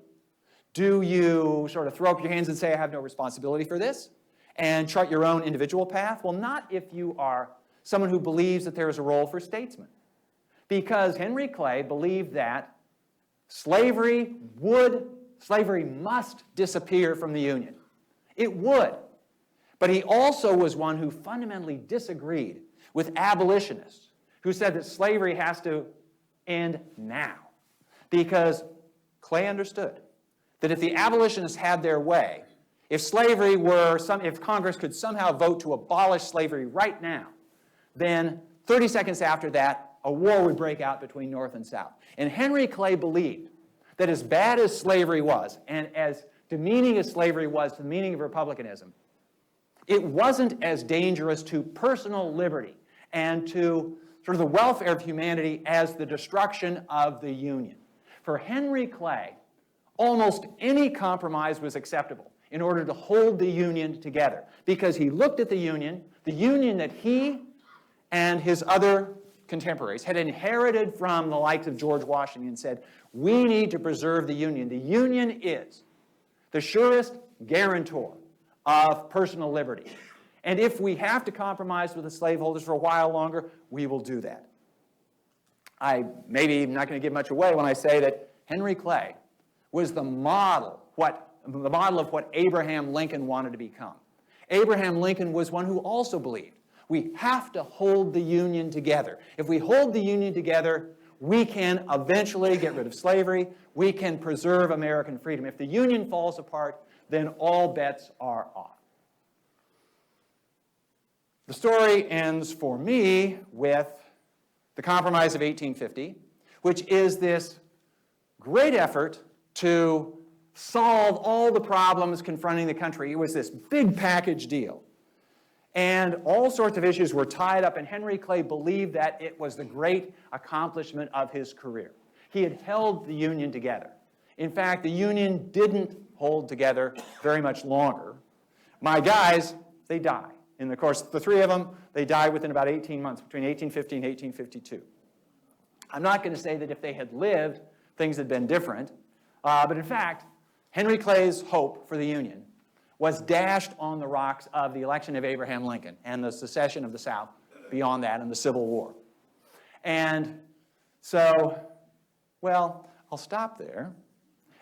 Speaker 3: Do you sort of throw up your hands and say, I have no responsibility for this, and chart your own individual path? Well, not if you are someone who believes that there is a role for statesmen. Because Henry Clay believed that slavery must disappear from the Union. It would. But he also was one who fundamentally disagreed with abolitionists who said that slavery has to end now. Because Clay understood that if the abolitionists had their way, if Congress could somehow vote to abolish slavery right now, then 30 seconds after that, a war would break out between North and South. And Henry Clay believed that as bad as slavery was, and as demeaning as slavery was to the meaning of republicanism, it wasn't as dangerous to personal liberty and to sort of the welfare of humanity as the destruction of the Union. For Henry Clay, almost any compromise was acceptable in order to hold the Union together, because he looked at the Union that he and his other contemporaries had inherited from the likes of George Washington, and said, we need to preserve the Union. The Union is the surest guarantor of personal liberty. And if we have to compromise with the slaveholders for a while longer, we will do that. I maybe not going to give much away when I say that Henry Clay was the model of what Abraham Lincoln wanted to become. Abraham Lincoln was one who also believed we have to hold the Union together. If we hold the Union together, we can eventually get rid of slavery. We can preserve American freedom. If the Union falls apart, then all bets are off. The story ends for me with the Compromise of 1850, which is this great effort to solve all the problems confronting the country. It was this big package deal. And all sorts of issues were tied up, and Henry Clay believed that it was the great accomplishment of his career. He had held the Union together. In fact, the Union didn't hold together very much longer. My guys, they die. And of course, the three of them, they died within about 18 months, between 1850 and 1852. I'm not going to say that if they had lived, things had been different. But in fact, Henry Clay's hope for the Union was dashed on the rocks of the election of Abraham Lincoln and the secession of the South beyond that, and the Civil War. And so, well, I'll stop there.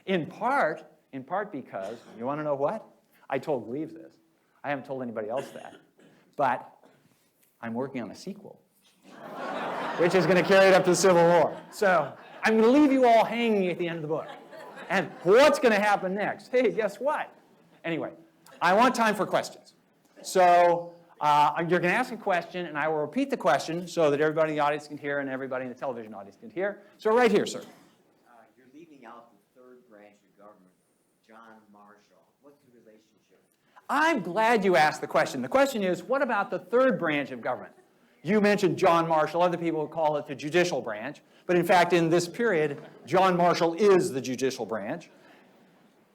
Speaker 3: In part because, you want to know what? I told Gleaves this. I haven't told anybody else that. But I'm working on a sequel, which is going to carry it up to the Civil War. So I'm going to leave you all hanging at the end of the book. And what's going to happen next? Hey, guess what? Anyway, I want time for questions. So you're going to ask a question, and I will repeat the question so that everybody in the audience can hear and everybody in the television audience can hear. So right here, sir.
Speaker 4: You're leaving out the third branch of government, John Marshall. What's the relationship?
Speaker 3: I'm glad you asked the question. The question is, what about the third branch of government? You mentioned John Marshall. Other people call it the judicial branch. But in fact, in this period, John Marshall is the judicial branch.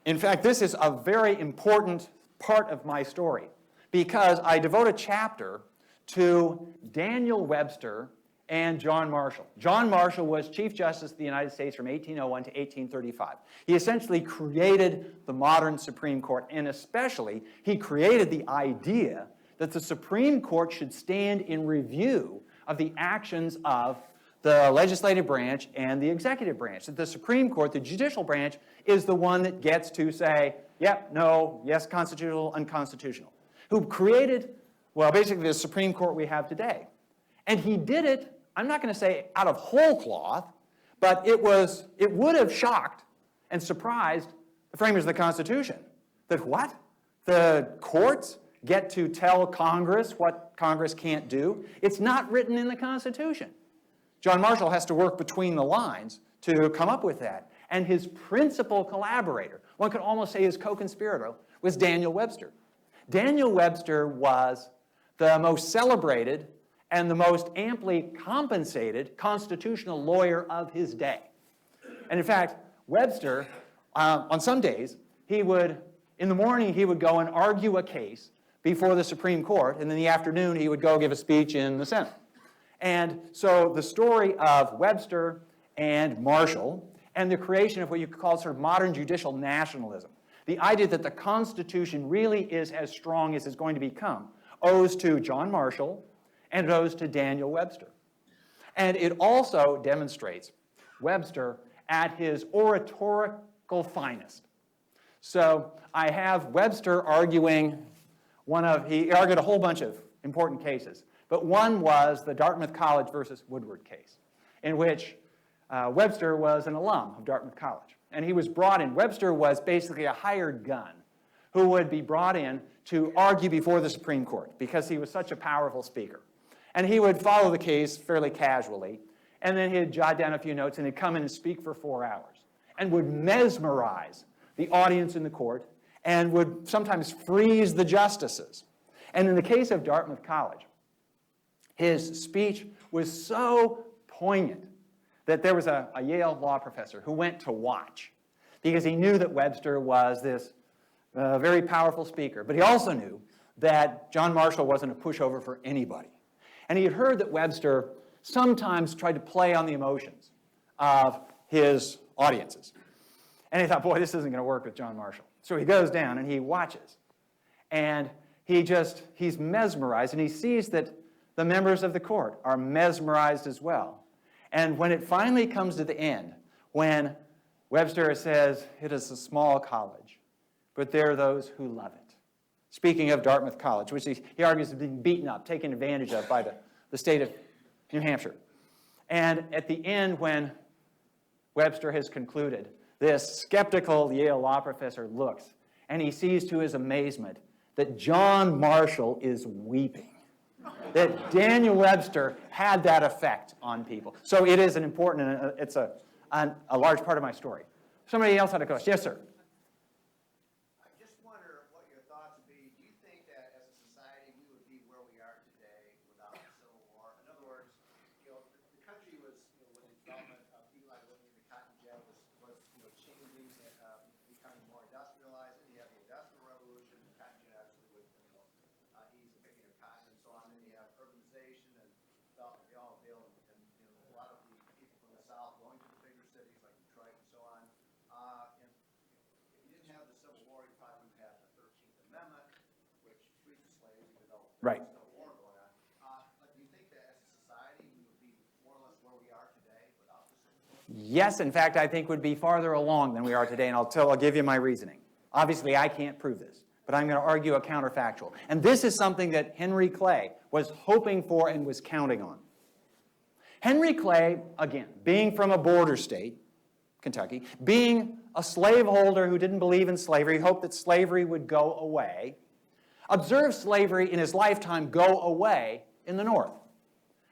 Speaker 3: In fact, this is a very important part of my story, because I devote a chapter to Daniel Webster and John Marshall. John Marshall was Chief Justice of the United States from 1801 to 1835. He essentially created the modern Supreme Court, and especially he created the idea that the Supreme Court should stand in review of the actions of the legislative branch and the executive branch. That the Supreme Court, the judicial branch, is the one that gets to say, yep, no, yes, constitutional, unconstitutional. Who created, well, basically the Supreme Court we have today. And he did it, I'm not going to say out of whole cloth, but it would have shocked and surprised the framers of the Constitution. That what? The courts get to tell Congress what Congress can't do? It's not written in the Constitution. John Marshall has to work between the lines to come up with that. And his principal collaborator, one could almost say his co-conspirator, was Daniel Webster. Daniel Webster was the most celebrated and the most amply compensated constitutional lawyer of his day. And in fact, Webster, on some days, in the morning, he would go and argue a case before the Supreme Court, and in the afternoon, he would go give a speech in the Senate. And so the story of Webster and Marshall and the creation of what you could call sort of modern judicial nationalism, the idea that the Constitution really is as strong as it's going to become, owes to John Marshall and it owes to Daniel Webster. And it also demonstrates Webster at his oratorical finest. So I have Webster arguing he argued a whole bunch of important cases, but one was the Dartmouth College versus Woodward case, in which Webster was an alum of Dartmouth College. And he was brought in. Webster was basically a hired gun who would be brought in to argue before the Supreme Court because he was such a powerful speaker. And he would follow the case fairly casually, and then he'd jot down a few notes, and he'd come in and speak for 4 hours, and would mesmerize the audience in the court, and would sometimes freeze the justices. And in the case of Dartmouth College, his speech was so poignant that there was a Yale law professor who went to watch because he knew that Webster was this very powerful speaker. But he also knew that John Marshall wasn't a pushover for anybody. And he had heard that Webster sometimes tried to play on the emotions of his audiences. And he thought, boy, this isn't going to work with John Marshall. So he goes down and he watches. And he's mesmerized, and he sees that the members of the court are mesmerized as well. And when it finally comes to the end, when Webster says, it is a small college, but there are those who love it. Speaking of Dartmouth College, which he argues is being beaten up, taken advantage of by the state of New Hampshire. And at the end, when Webster has concluded, this skeptical Yale law professor looks, and he sees to his amazement that John Marshall is weeping. That Daniel Webster had that effect on people. So it is an important, it's a large part of my story. Somebody else had a question. Yes, sir.
Speaker 5: I just wonder what your thoughts would be. Do you think that as a society we would be where we are today without the Civil War? In other words, the country was, with the development of people like living in the cotton gin was changing, becoming more industrialized. And you have the Industrial Revolution, the cotton gin actually would ease the picking of cotton and so on. Then you have urbanization and development of the automobile, and a lot of the people from the South going to the bigger cities like Detroit and so on. And if you didn't have the Civil War, you probably wouldn't have the 13th Amendment, which freed the slaves, even though
Speaker 3: Right.
Speaker 5: there was no war going on. But do you think that as a society we would be more or less where we are today without the Civil War?
Speaker 3: Yes, in fact, I think would be farther along than we are today, and I'll give you my reasoning. Obviously, I can't prove this, but I'm going to argue a counterfactual. And this is something that Henry Clay was hoping for and was counting on. Henry Clay, again, being from a border state, Kentucky, being a slaveholder who didn't believe in slavery, hoped that slavery would go away, observed slavery in his lifetime go away in the North.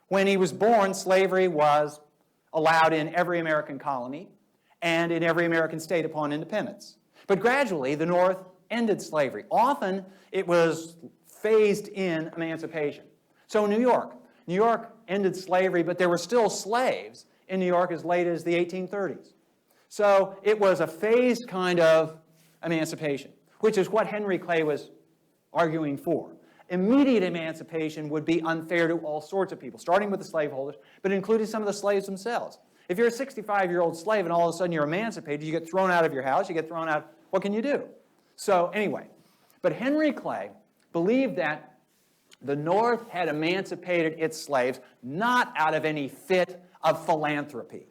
Speaker 3: When he was born, slavery was allowed in every American colony and in every American state upon independence. But gradually, the North ended slavery. Often, it was phased in emancipation. So New York ended slavery, but there were still slaves in New York as late as the 1830s. So it was a phased kind of emancipation, which is what Henry Clay was arguing for. Immediate emancipation would be unfair to all sorts of people, starting with the slaveholders, but including some of the slaves themselves. If you're a 65-year-old slave and all of a sudden you're emancipated, you get thrown out of your house, you get thrown out, what can you do? So anyway, but Henry Clay believed that the North had emancipated its slaves not out of any fit of philanthropy,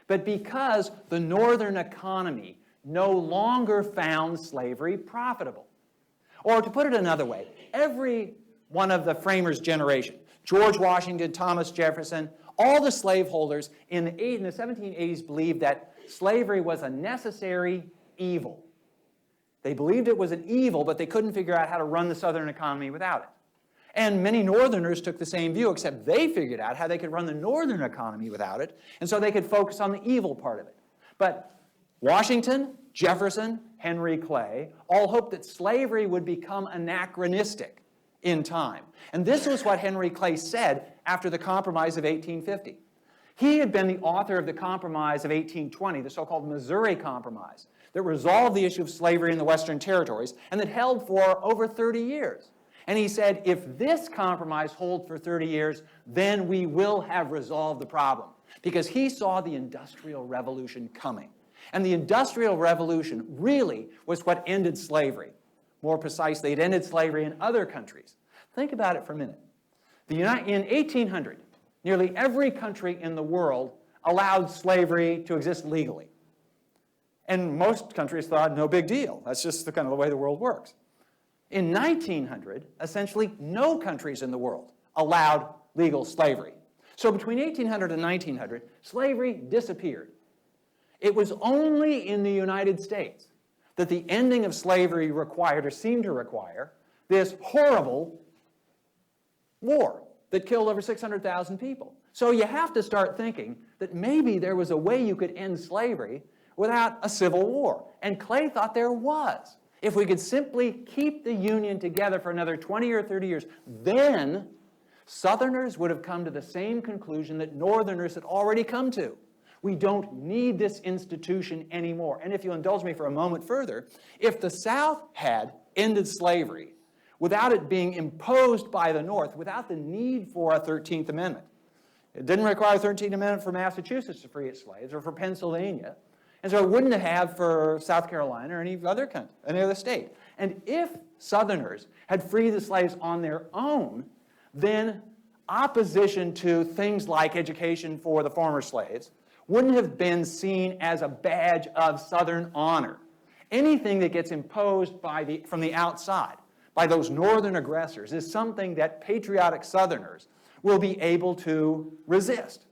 Speaker 3: but because the Northern economy no longer found slavery profitable. Or to put it another way, every one of the framers' generation, George Washington, Thomas Jefferson, all the slaveholders in the 1780s believed that slavery was a necessary evil. They believed it was an evil, but they couldn't figure out how to run the Southern economy without it. And many Northerners took the same view, except they figured out how they could run the Northern economy without it, and so they could focus on the evil part of it. But Washington, Jefferson, Henry Clay all hoped that slavery would become anachronistic in time. And this was what Henry Clay said after the Compromise of 1850. He had been the author of the Compromise of 1820, the so-called Missouri Compromise, that resolved the issue of slavery in the Western territories and that held for over 30 years. And he said, if this compromise holds for 30 years, then we will have resolved the problem. Because he saw the Industrial Revolution coming. And the Industrial Revolution really was what ended slavery. More precisely, it ended slavery in other countries. Think about it for a minute. In 1800, nearly every country in the world allowed slavery to exist legally. And most countries thought, no big deal. That's just the kind of the way the world works. In 1900, essentially no countries in the world allowed legal slavery. So between 1800 and 1900, slavery disappeared. It was only in the United States that the ending of slavery required, or seemed to require, this horrible war that killed over 600,000 people. So you have to start thinking that maybe there was a way you could end slavery without a civil war. And Clay thought there was. If we could simply keep the Union together for another 20 or 30 years, then Southerners would have come to the same conclusion that Northerners had already come to. We don't need this institution anymore. And if you indulge me for a moment further, if the South had ended slavery without it being imposed by the North, without the need for a 13th Amendment, it didn't require a 13th Amendment for Massachusetts to free its slaves or for Pennsylvania, and so it wouldn't have for South Carolina or any other country, any other state. And if Southerners had freed the slaves on their own, then opposition to things like education for the former slaves wouldn't have been seen as a badge of Southern honor. Anything that gets imposed from the outside by those Northern aggressors is something that patriotic Southerners will be able to resist.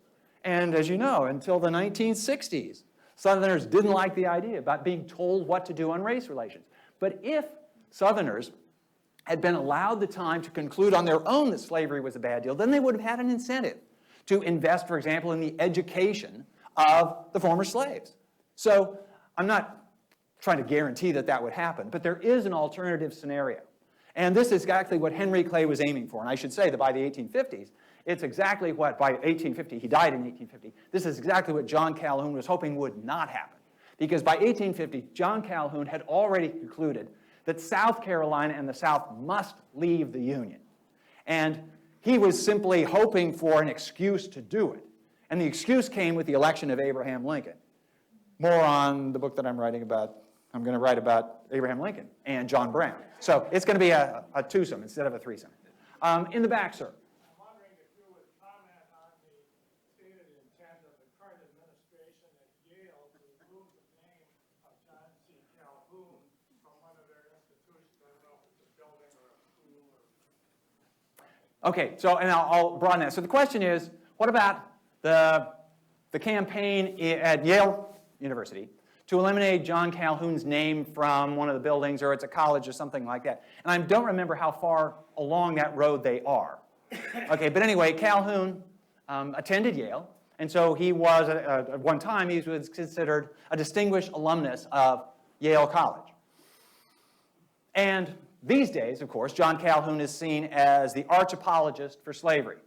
Speaker 3: And as you know, until the 1960s, Southerners didn't like the idea about being told what to do on race relations. But if Southerners had been allowed the time to conclude on their own that slavery was a bad deal, then they would have had an incentive to invest, for example, in the education of the former slaves. So I'm not trying to guarantee that that would happen, but there is an alternative scenario. And this is exactly what Henry Clay was aiming for. And I should say that by the 1850s, it's exactly what, by 1850, he died in 1850, this is exactly what John Calhoun was hoping would not happen. Because by 1850, John Calhoun had already concluded that South Carolina and the South must leave the Union. And he was simply hoping for an excuse to do it. And the excuse came with the election of Abraham Lincoln. More on the book that I'm writing about. I'm going to write about Abraham Lincoln and John Brown. So it's going to be a twosome instead of a threesome. In the back, sir.
Speaker 6: I'm wondering if you would comment on the stated intent of the current administration at Yale to remove the name of John C. Calhoun from one of their institutions. I don't know if it's a building or a school or...
Speaker 3: Okay, so, and I'll broaden that. So the question is, what about the campaign at Yale University to eliminate John Calhoun's name from one of the buildings, or it's a college or something like that? And I don't remember how far along that road they are. Okay, but anyway, Calhoun attended Yale, and so he was, at one time, he was considered a distinguished alumnus of Yale College. And these days, of course, John Calhoun is seen as the arch apologist for slavery.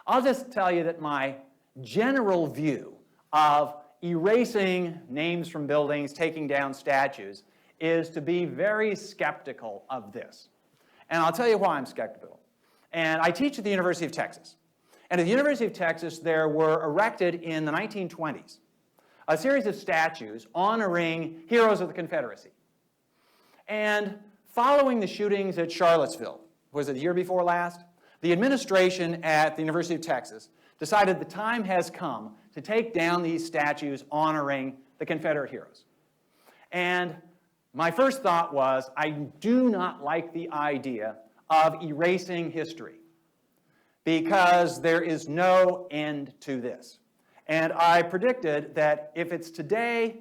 Speaker 3: I'll just tell you that my general view of erasing names from buildings, taking down statues, is to be very skeptical of this. And I'll tell you why I'm skeptical. And I teach at the University of Texas. And at the University of Texas, there were erected in the 1920s a series of statues honoring heroes of the Confederacy. And following the shootings at Charlottesville, was it the year before last? The administration at the University of Texas decided the time has come to take down these statues honoring the Confederate heroes. And my first thought was, I do not like the idea of erasing history because there is no end to this. And I predicted that if it's today,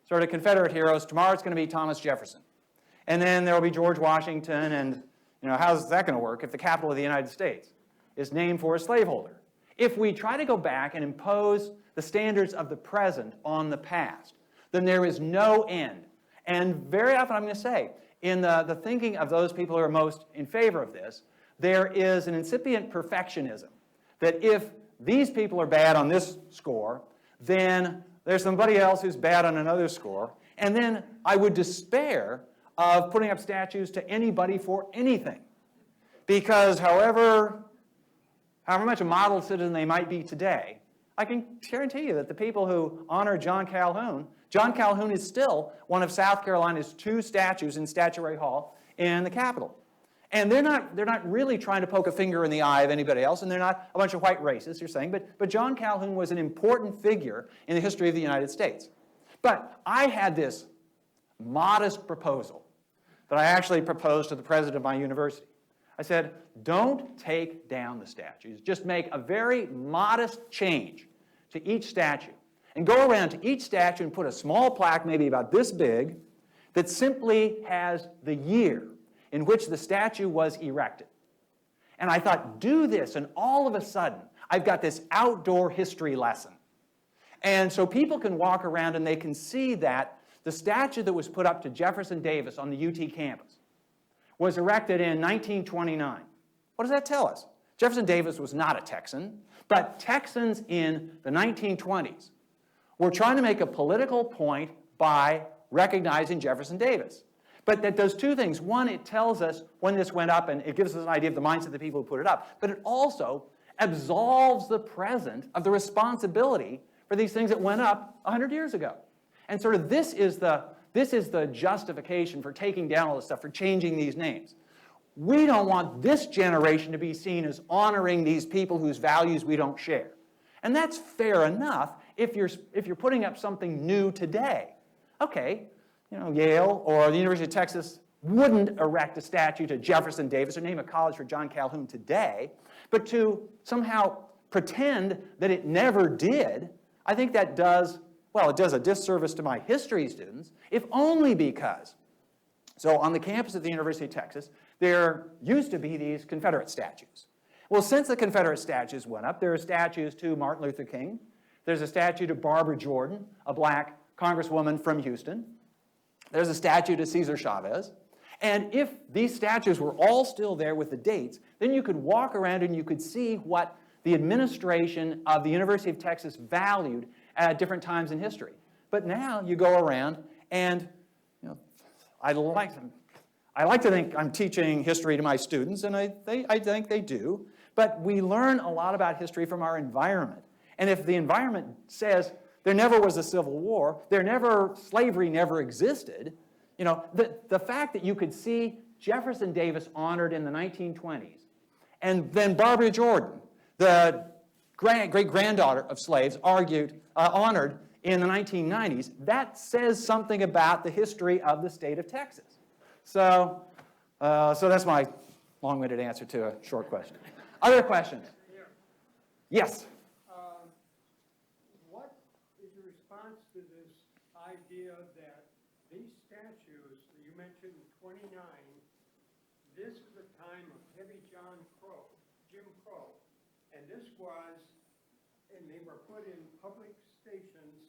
Speaker 3: sort of Confederate heroes, tomorrow it's going to be Thomas Jefferson. And then there will be George Washington, and how's that going to work if the capital of the United States is named for a slaveholder? If we try to go back and impose the standards of the present on the past, then there is no end. And very often I'm going to say, in the thinking of those people who are most in favor of this, there is an incipient perfectionism that if these people are bad on this score, then there's somebody else who's bad on another score, and then I would despair of putting up statues to anybody for anything. Because however much a model citizen they might be today, I can guarantee you that the people who honor John Calhoun is still one of South Carolina's 2 statues in Statuary Hall in the Capitol. And they're not really trying to poke a finger in the eye of anybody else, and they're not a bunch of white racists, you're saying, but John Calhoun was an important figure in the history of the United States. But I had this modest proposal that I actually proposed to the president of my university. I said, don't take down the statues. Just make a very modest change to each statue. And go around to each statue and put a small plaque, maybe about this big, that simply has the year in which the statue was erected. And I thought, do this, and all of a sudden, I've got this outdoor history lesson. And so people can walk around and they can see that the statue that was put up to Jefferson Davis on the UT campus was erected in 1929. What does that tell us? Jefferson Davis was not a Texan, but Texans in the 1920s were trying to make a political point by recognizing Jefferson Davis. But that does 2 things. One, it tells us when this went up, and it gives us an idea of the mindset of the people who put it up, but it also absolves the present of the responsibility for these things that went up 100 years ago. And sort of this is the justification for taking down all this stuff, for changing these names. We don't want this generation to be seen as honoring these people whose values we don't share. And that's fair enough if you're putting up something new today. Okay, Yale or the University of Texas wouldn't erect a statue to Jefferson Davis or name a college for John Calhoun today, but to somehow pretend that it never did, I think that does a disservice to my history students, if only because, so on the campus of the University of Texas, there used to be these Confederate statues. Well, since the Confederate statues went up, there are statues to Martin Luther King. There's a statue to Barbara Jordan, a black congresswoman from Houston. There's a statue to Cesar Chavez. And if these statues were all still there with the dates, then you could walk around and you could see what the administration of the University of Texas valued at different times in history. But now you go around and, I like to think I'm teaching history to my students, and I think they do. But we learn a lot about history from our environment. And if the environment says there never was a Civil War, slavery never existed, the fact that you could see Jefferson Davis honored in the 1920s, and then Barbara Jordan, the great-granddaughter of slaves, honored in the 1990s, that says something about the history of the state of Texas. So that's my long-winded answer to a short question. Other questions? Yes?
Speaker 6: What is your response to this idea that these statues, you mentioned 29, this is the time of heavy Jim Crow, and this was, and they were put in public stations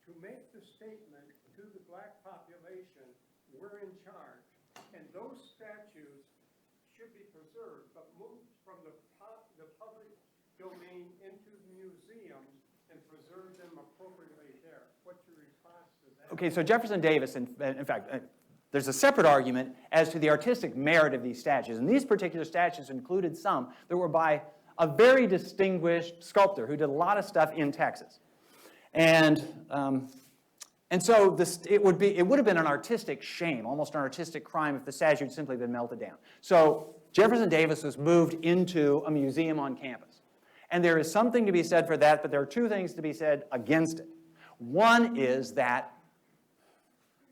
Speaker 6: to make the statement to the black population, we're in charge. And those statues should be preserved, but moved from the public domain into the museums and preserve them appropriately there. What's your response to that?
Speaker 3: Okay, so Jefferson Davis, in fact, there's a separate argument as to the artistic merit of these statues. And these particular statues included some that were by a very distinguished sculptor who did a lot of stuff in Texas. And so it would have been an artistic shame, almost an artistic crime, if the statue had simply been melted down. So Jefferson Davis was moved into a museum on campus. And there is something to be said for that, but there are 2 things to be said against it. One is that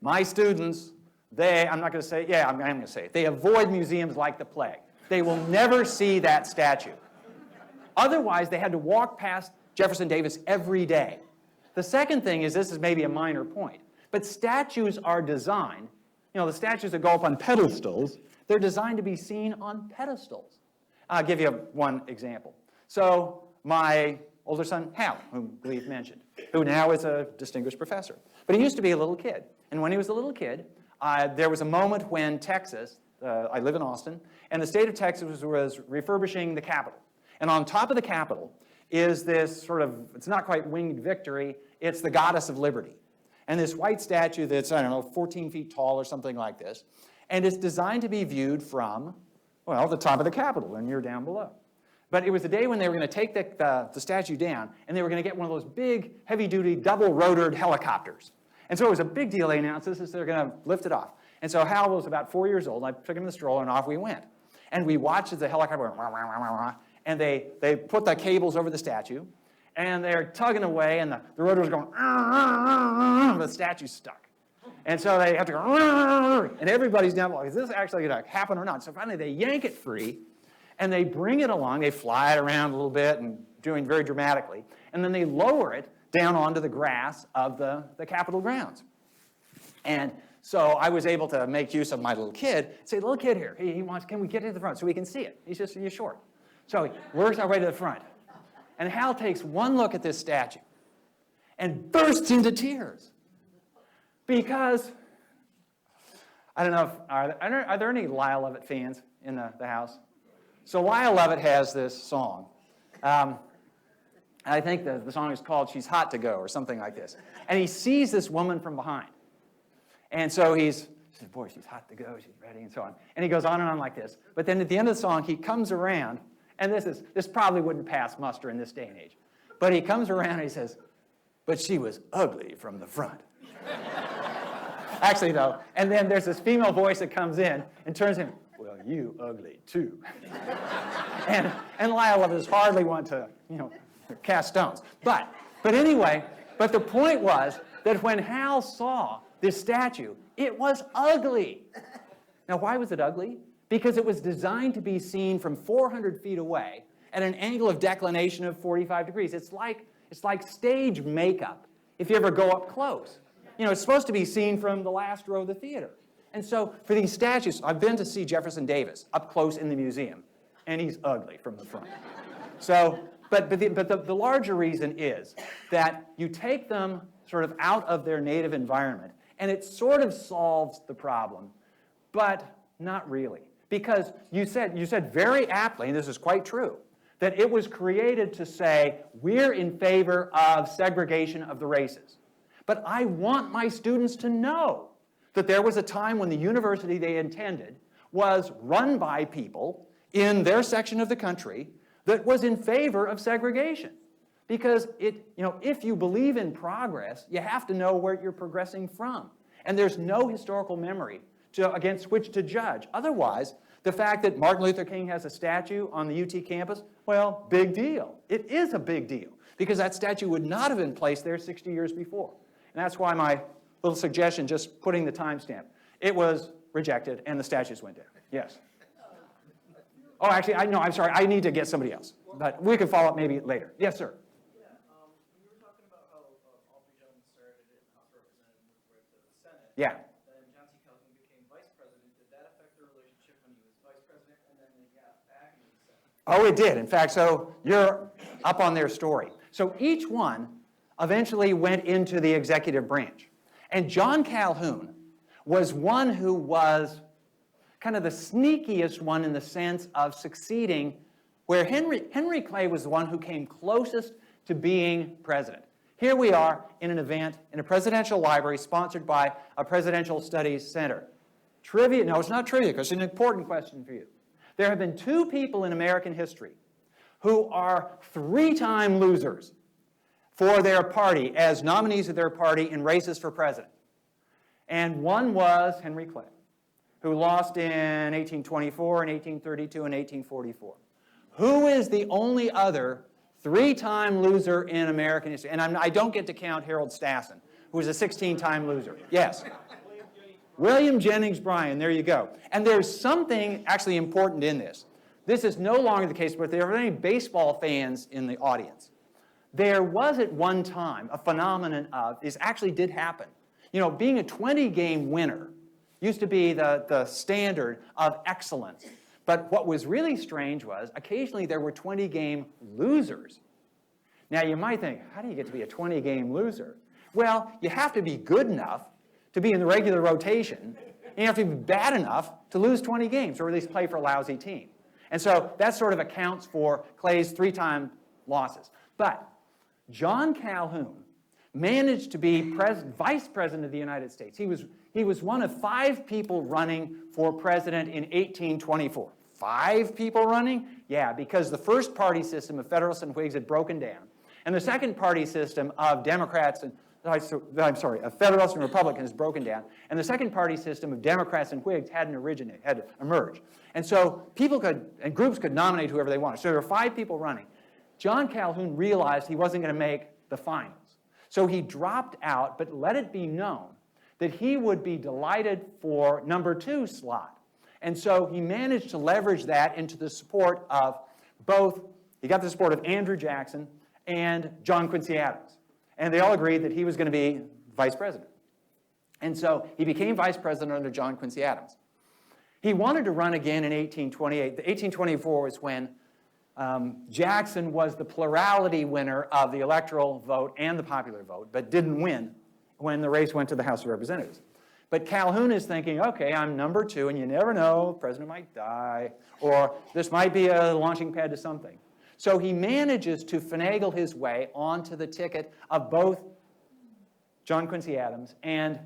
Speaker 3: my students, I'm not going to say, I'm going to say it, they avoid museums like the plague. They will never see that statue. Otherwise, they had to walk past Jefferson Davis every day. The second thing is, this is maybe a minor point, but statues are designed, the statues that go up on pedestals, they're designed to be seen on pedestals. I'll give you one example. So my older son, Hal, whom Gleave mentioned, who now is a distinguished professor, but he used to be a little kid. And when he was a little kid, there was a moment when Texas I live in Austin, and the state of Texas was refurbishing the Capitol. And on top of the Capitol is this sort of, it's not quite winged victory, it's the goddess of liberty. And this white statue that's, I don't know, 14 feet tall or something like this. And it's designed to be viewed from, well, the top of the Capitol, and you're down below. But it was the day when they were going to take the statue down, and they were going to get one of those big, heavy-duty, double-rotored helicopters. And so it was a big deal. They announced this, they're going to lift it off. And so Hal was about 4 years old. I took him in the stroller, and off we went. And we watched as the helicopter went, wah, wah, wah, wah, wah, and they put the cables over the statue, and they're tugging away, and the rotor was going, the statue's stuck. And so they have to go, and everybody's down below. Is this actually going to happen or not? So finally they yank it free, and they bring it along. They fly it around a little bit and doing very dramatically. And then they lower it down onto the grass of the Capitol grounds. And so I was able to make use of my little kid, say, little kid here, he wants, can we get to the front so we can see it? He's short. So he works our way to the front. And Hal takes one look at this statue and bursts into tears. Because, I don't know, if, are there any Lyle Lovett fans in the house? So Lyle Lovett has this song. I think the song is called She's Hot to Go or something like this. And he sees this woman from behind. And so he says, boy, she's hot to go, she's ready, and so on. And he goes on and on like this. But then at the end of the song, he comes around, and this probably wouldn't pass muster in this day and age. But he comes around and he says, but she was ugly from the front. Actually, though, and then there's this female voice that comes in and turns him, well, you ugly too. and Lyle Lovett is hardly one to, cast stones. But anyway, but the point was that when Hal saw this statue, it was ugly. Now, why was it ugly? Because it was designed to be seen from 400 feet away at an angle of declination of 45 degrees. It's like stage makeup if you ever go up close. It's supposed to be seen from the last row of the theater. And so for these statues, I've been to see Jefferson Davis up close in the museum, and he's ugly from the front. So, but the larger reason is that you take them sort of out of their native environment, and it sort of solves the problem, but not really. Because you said very aptly, and this is quite true, that it was created to say, we're in favor of segregation of the races. But I want my students to know that there was a time when the university they attended was run by people in their section of the country that was in favor of segregation. Because if you believe in progress, you have to know where you're progressing from. And there's no historical memory against which to judge. Otherwise, the fact that Martin Luther King has a statue on the UT campus, well, big deal. It is a big deal, because that statue would not have been placed there 60 years before. And that's why my little suggestion, just putting the timestamp, it was rejected and the statues went down. Yes. Oh, actually, I'm sorry. I need to get somebody else. But we can follow up maybe later. Yes, sir.
Speaker 7: Yeah, you were talking about how all three gentlemen started in House of Representatives and moved to the Senate.
Speaker 3: Yeah.
Speaker 7: Then John C. Calhoun became vice president. Did that affect their relationship when he was vice president and then they got back into the Senate?
Speaker 3: Oh, it did. In fact, so you're up on their story. So each one eventually went into the executive branch. And John Calhoun was one who was kind of the sneakiest one in the sense of succeeding, where Henry Clay was the one who came closest to being president. Here we are in an event in a presidential library sponsored by a Presidential Studies Center. Trivia? No, it's not trivia, because it's an important question for you. There have been two people in American history who are three-time losers for their party as nominees of their party in races for president. And one was Henry Clay, who lost in 1824 and 1832 and 1844. Who is the only other three-time loser in American history? And I don't get to count Harold Stassen, who was a 16-time loser. Yes. William Jennings Bryan, there you go. And there's something actually important in this. This is no longer the case, but if there are any baseball fans in the audience, there was at one time a phenomenon of, this actually did happen. Being a 20-game winner used to be the standard of excellence. But what was really strange was, occasionally there were 20-game losers. Now you might think, how do you get to be a 20-game loser? Well, you have to be good enough to be in the regular rotation, and you have to be bad enough to lose 20 games, or at least play for a lousy team. And so that sort of accounts for Clay's 3-time losses. But John Calhoun managed to be vice president of the United States. He was one of 5 people running for president in 1824. 5 people running? Yeah, because the first party system of Federalists and Whigs had broken down. And the second party system of Democrats and, of Federalists and Republicans has broken down. And the second party system of Democrats and Whigs had emerged. And so groups could nominate whoever they wanted. So there were 5 people running. John Calhoun realized he wasn't going to make the finals. So he dropped out, but let it be known that he would be delighted for number 2 slot. And so he managed to leverage that into the support of he got the support of Andrew Jackson and John Quincy Adams. And they all agreed that he was going to be vice president. And so he became vice president under John Quincy Adams. He wanted to run again in 1828. The 1824 was when Jackson was the plurality winner of the electoral vote and the popular vote, but didn't win when the race went to the House of Representatives. But Calhoun is thinking, okay, I'm number 2, and you never know, the president might die, or this might be a launching pad to something. So he manages to finagle his way onto the ticket of both John Quincy Adams and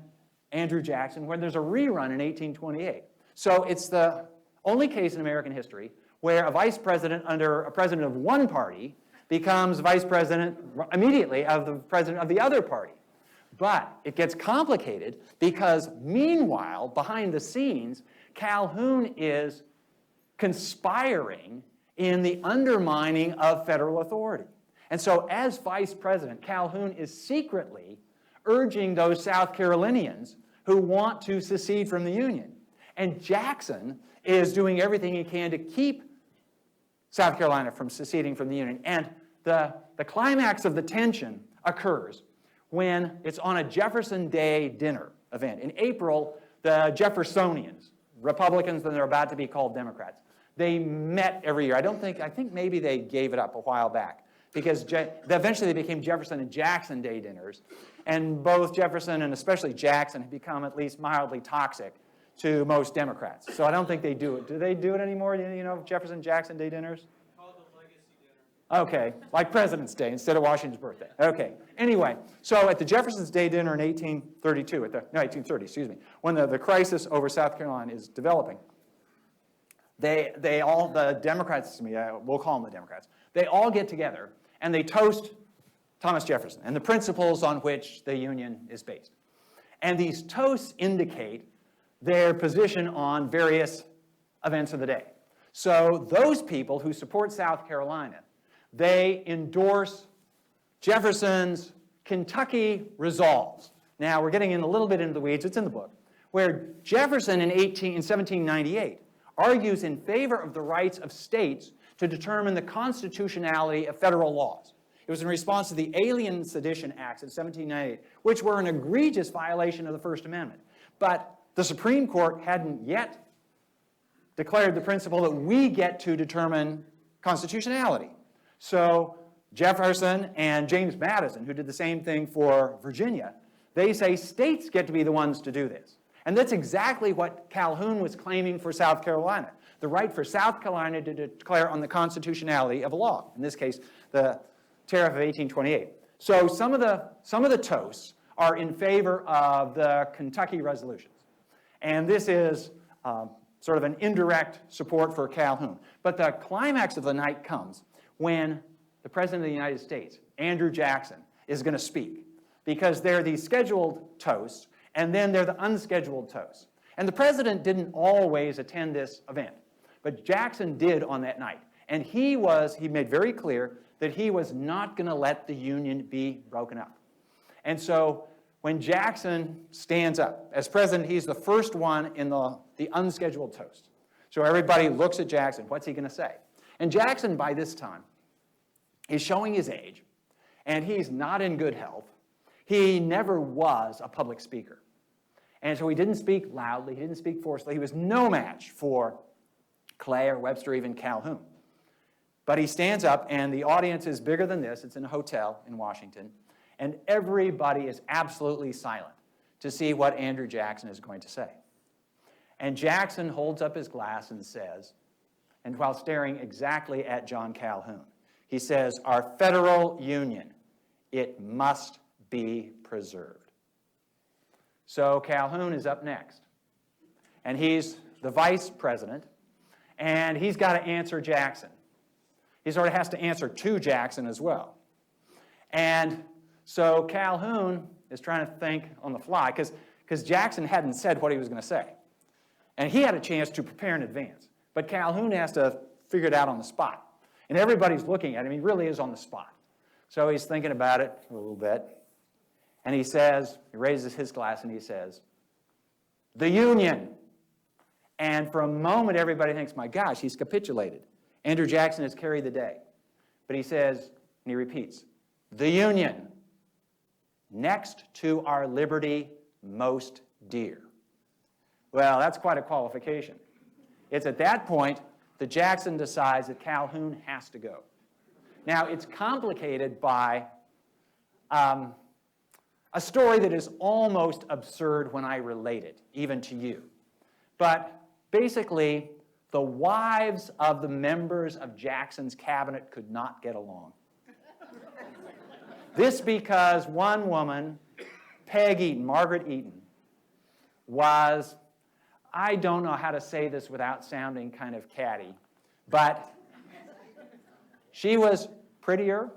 Speaker 3: Andrew Jackson when there's a rerun in 1828. So it's the only case in American history where a vice president under a president of one party becomes vice president immediately of the president of the other party. But it gets complicated because meanwhile, behind the scenes, Calhoun is conspiring in the undermining of federal authority. And so as vice president, Calhoun is secretly urging those South Carolinians who want to secede from the Union. And Jackson is doing everything he can to keep South Carolina from seceding from the Union. And the climax of the tension occurs when it's on a Jefferson Day dinner event. In April, the Jeffersonians, Republicans, then they're about to be called Democrats, they met every year. I think maybe they gave it up a while back because eventually they became Jefferson and Jackson Day dinners. And both Jefferson and especially Jackson have become at least mildly toxic to most Democrats. So I don't think they do it. Do they do it anymore, Jefferson Jackson Day dinners?
Speaker 7: Called the legacy dinner.
Speaker 3: Okay, like President's Day instead of Washington's birthday. Okay, anyway, so at the Jefferson's Day dinner in 1830, when the crisis over South Carolina is developing, the Democrats, we'll call them the Democrats, they all get together and they toast Thomas Jefferson and the principles on which the Union is based. And these toasts indicate their position on various events of the day. So those people who support South Carolina, they endorse Jefferson's Kentucky Resolves. Now, we're getting in a little bit into the weeds, it's in the book, where Jefferson in 1798 argues in favor of the rights of states to determine the constitutionality of federal laws. It was in response to the Alien Sedition Acts of 1798, which were an egregious violation of the First Amendment. But the Supreme Court hadn't yet declared the principle that we get to determine constitutionality. So Jefferson and James Madison, who did the same thing for Virginia, they say states get to be the ones to do this. And that's exactly what Calhoun was claiming for South Carolina, the right for South Carolina to declare on the constitutionality of a law, in this case, the Tariff of 1828. So some of the toasts are in favor of the Kentucky resolutions. And this is sort of an indirect support for Calhoun. But the climax of the night comes when the President of the United States, Andrew Jackson, is going to speak. Because there are these scheduled toasts, and then there are the unscheduled toasts. And the President didn't always attend this event. But Jackson did on that night. And he made very clear that he was not going to let the Union be broken up. And so when Jackson stands up, as president, he's the first one in the unscheduled toast. So everybody looks at Jackson. What's he going to say? And Jackson, by this time, is showing his age, and he's not in good health. He never was a public speaker. And so he didn't speak loudly. He didn't speak forcefully. He was no match for Clay or Webster, even Calhoun. But he stands up, and the audience is bigger than this. It's in a hotel in Washington. And everybody is absolutely silent to see what Andrew Jackson is going to say. And Jackson holds up his glass and says, and while staring exactly at John Calhoun, he says, "Our federal union, it must be preserved." So Calhoun is up next, and he's the vice president, and he's got to answer Jackson. He sort of has to answer to Jackson as well. And so Calhoun is trying to think on the fly, because Jackson hadn't said what he was going to say. And he had a chance to prepare in advance. But Calhoun has to figure it out on the spot. And everybody's looking at him. He really is on the spot. So he's thinking about it a little bit. And he says, he raises his glass and he says, "The Union." And for a moment, everybody thinks, my gosh, he's capitulated. Andrew Jackson has carried the day. But he says, and he repeats, "The Union, next to our liberty most dear." Well, that's quite a qualification. It's at that point that Jackson decides that Calhoun has to go. Now, it's complicated by a story that is almost absurd when I relate it, even to you. But basically, the wives of the members of Jackson's cabinet could not get along. This because one woman, Peggy Eaton, Margaret Eaton, was, I don't know how to say this without sounding kind of catty, but she was prettier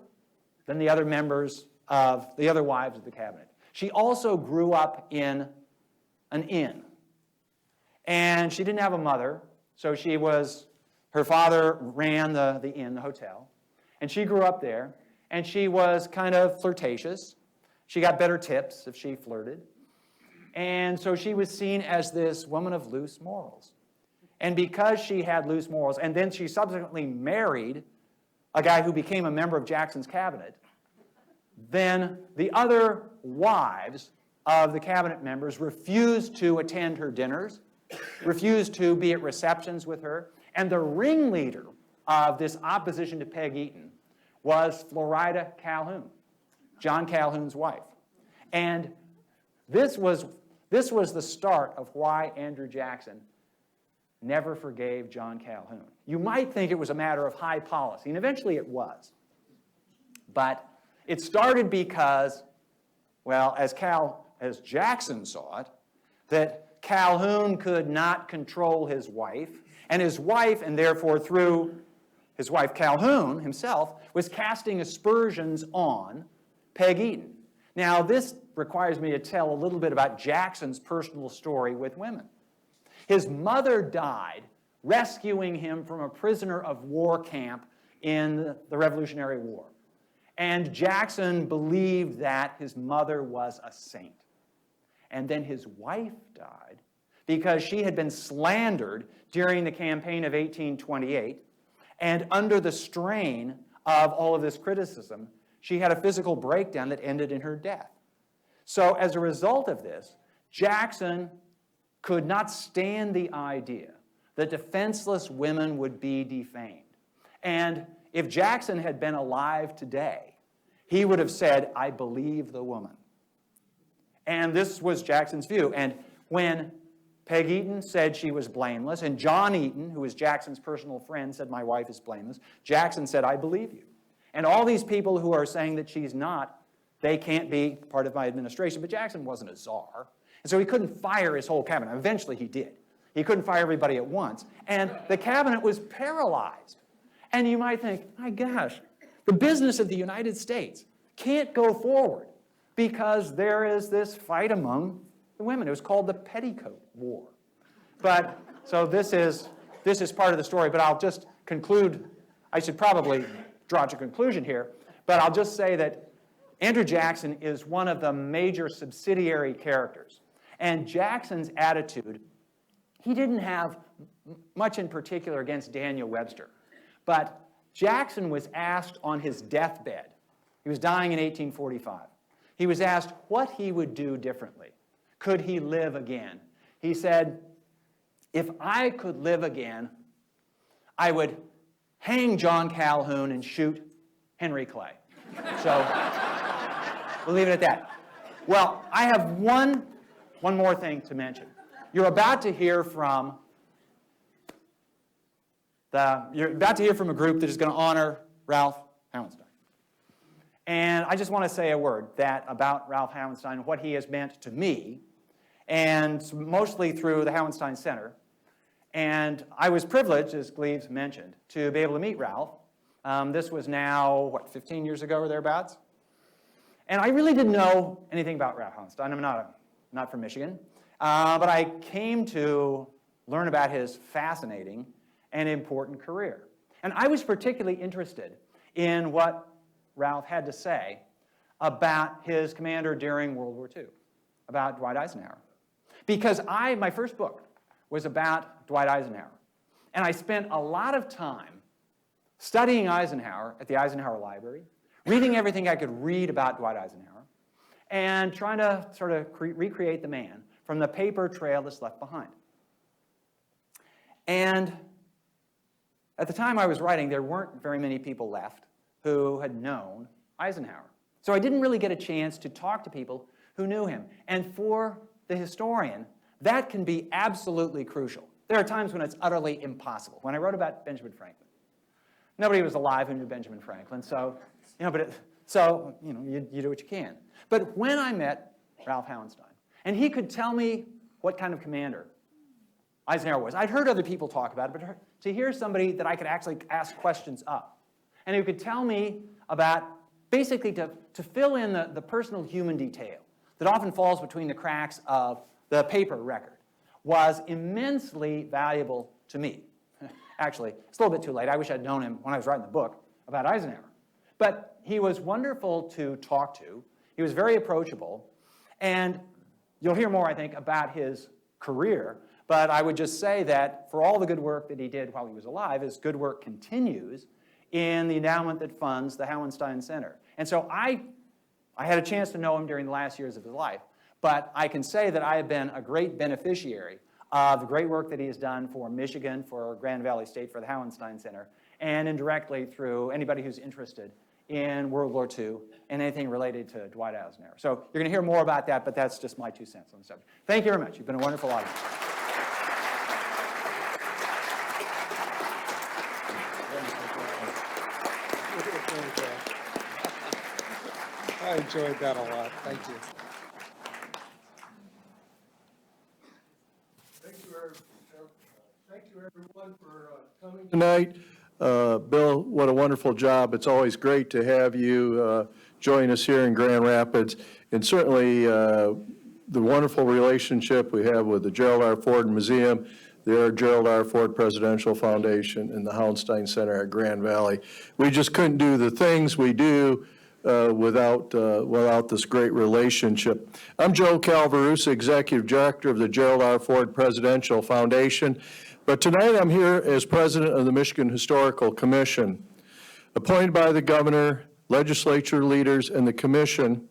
Speaker 3: than the other members of the other wives of the cabinet. She also grew up in an inn. And she didn't have a mother, so her father ran the inn, the hotel. And she grew up there, and she was kind of flirtatious. She got better tips if she flirted. And so she was seen as this woman of loose morals. And because she had loose morals, and then she subsequently married a guy who became a member of Jackson's cabinet, then the other wives of the cabinet members refused to attend her dinners, refused to be at receptions with her, and the ringleader of this opposition to Peg Eaton was Florida Calhoun, John Calhoun's wife. And this was the start of why Andrew Jackson never forgave John Calhoun. You might think it was a matter of high policy, and eventually it was. But it started because, well, as Jackson saw it, that Calhoun could not control his wife, and his wife, and therefore through his wife Calhoun himself, was casting aspersions on Peg Eaton. Now, this requires me to tell a little bit about Jackson's personal story with women. His mother died rescuing him from a prisoner of war camp in the Revolutionary War. And Jackson believed that his mother was a saint. And then his wife died because she had been slandered during the campaign of 1828. And under the strain of all of this criticism, she had a physical breakdown that ended in her death. So as a result of this, Jackson could not stand the idea that defenseless women would be defamed. And if Jackson had been alive today, he would have said, "I believe the woman." And this was Jackson's view. And when Peg Eaton said she was blameless, and John Eaton, who was Jackson's personal friend, said, "My wife is blameless," Jackson said, "I believe you." And all these people who are saying that she's not, they can't be part of my administration. But Jackson wasn't a czar. And so he couldn't fire his whole cabinet. Eventually he did. He couldn't fire everybody at once. And the cabinet was paralyzed. And you might think, my gosh, the business of the United States can't go forward because there is this fight among the women. It was called the Petticoat War. But, so this is part of the story, but I'll just conclude. I should probably draw to a conclusion here, but I'll just say that Andrew Jackson is one of the major subsidiary characters. And Jackson's attitude, he didn't have much in particular against Daniel Webster. But Jackson was asked on his deathbed, he was dying in 1845, he was asked what he would do differently. Could he live again? He said, "If I could live again, I would hang John Calhoun and shoot Henry Clay." So we'll leave it at that. Well, I have one more thing to mention. you're about to hear from a group that is going to honor Ralph Hauenstein. And I just want to say a word about Ralph Hauenstein, what he has meant to me, and mostly through the Hauenstein Center. And I was privileged, as Gleaves mentioned, to be able to meet Ralph. This was now, 15 years ago or thereabouts? And I really didn't know anything about Ralph Hauenstein. I'm not from Michigan. But I came to learn about his fascinating and important career. And I was particularly interested in what Ralph had to say about his commander during World War II, about Dwight Eisenhower. Because my first book was about Dwight Eisenhower. And I spent a lot of time studying Eisenhower at the Eisenhower Library, reading everything I could read about Dwight Eisenhower, and trying to sort of recreate the man from the paper trail that's left behind. And at the time I was writing, there weren't very many people left who had known Eisenhower. So I didn't really get a chance to talk to people who knew him. And for the historian, that can be absolutely crucial. There are times when it's utterly impossible. When I wrote about Benjamin Franklin, nobody was alive who knew Benjamin Franklin, so you do what you can. But when I met Ralph Hauenstein, and he could tell me what kind of commander Eisenhower was. I'd heard other people talk about it, but to hear somebody that I could actually ask questions of, and who could tell me about, basically to fill in the personal human detail that often falls between the cracks of the paper record, was immensely valuable to me. Actually, it's a little bit too late. I wish I'd known him when I was writing the book about Eisenhower. But he was wonderful to talk to. He was very approachable. And you'll hear more, I think, about his career. But I would just say that for all the good work that he did while he was alive, his good work continues in the endowment that funds the Hauenstein Center. And so I had a chance to know him during the last years of his life. But I can say that I have been a great beneficiary of the great work that he has done for Michigan, for Grand Valley State, for the Hauenstein Center, and indirectly through anybody who's interested in World War II and anything related to Dwight Eisenhower. So you're going to hear more about that, but that's just my 2 cents on the subject. Thank you very much. You've been a wonderful audience.
Speaker 8: I enjoyed that a lot. Thank you.
Speaker 9: Thank you, everyone, for coming tonight. Bill, what a wonderful job. It's always great to have you join us here in Grand Rapids. And certainly the wonderful relationship we have with the Gerald R. Ford Museum, the Gerald R. Ford Presidential Foundation, and the Hauenstein Center at Grand Valley. We just couldn't do the things we do without this great relationship. I'm Joe Calvarusa, Executive Director of the Gerald R. Ford Presidential Foundation, but tonight I'm here as President of the Michigan Historical Commission. Appointed by the Governor, legislature leaders, and the Commission,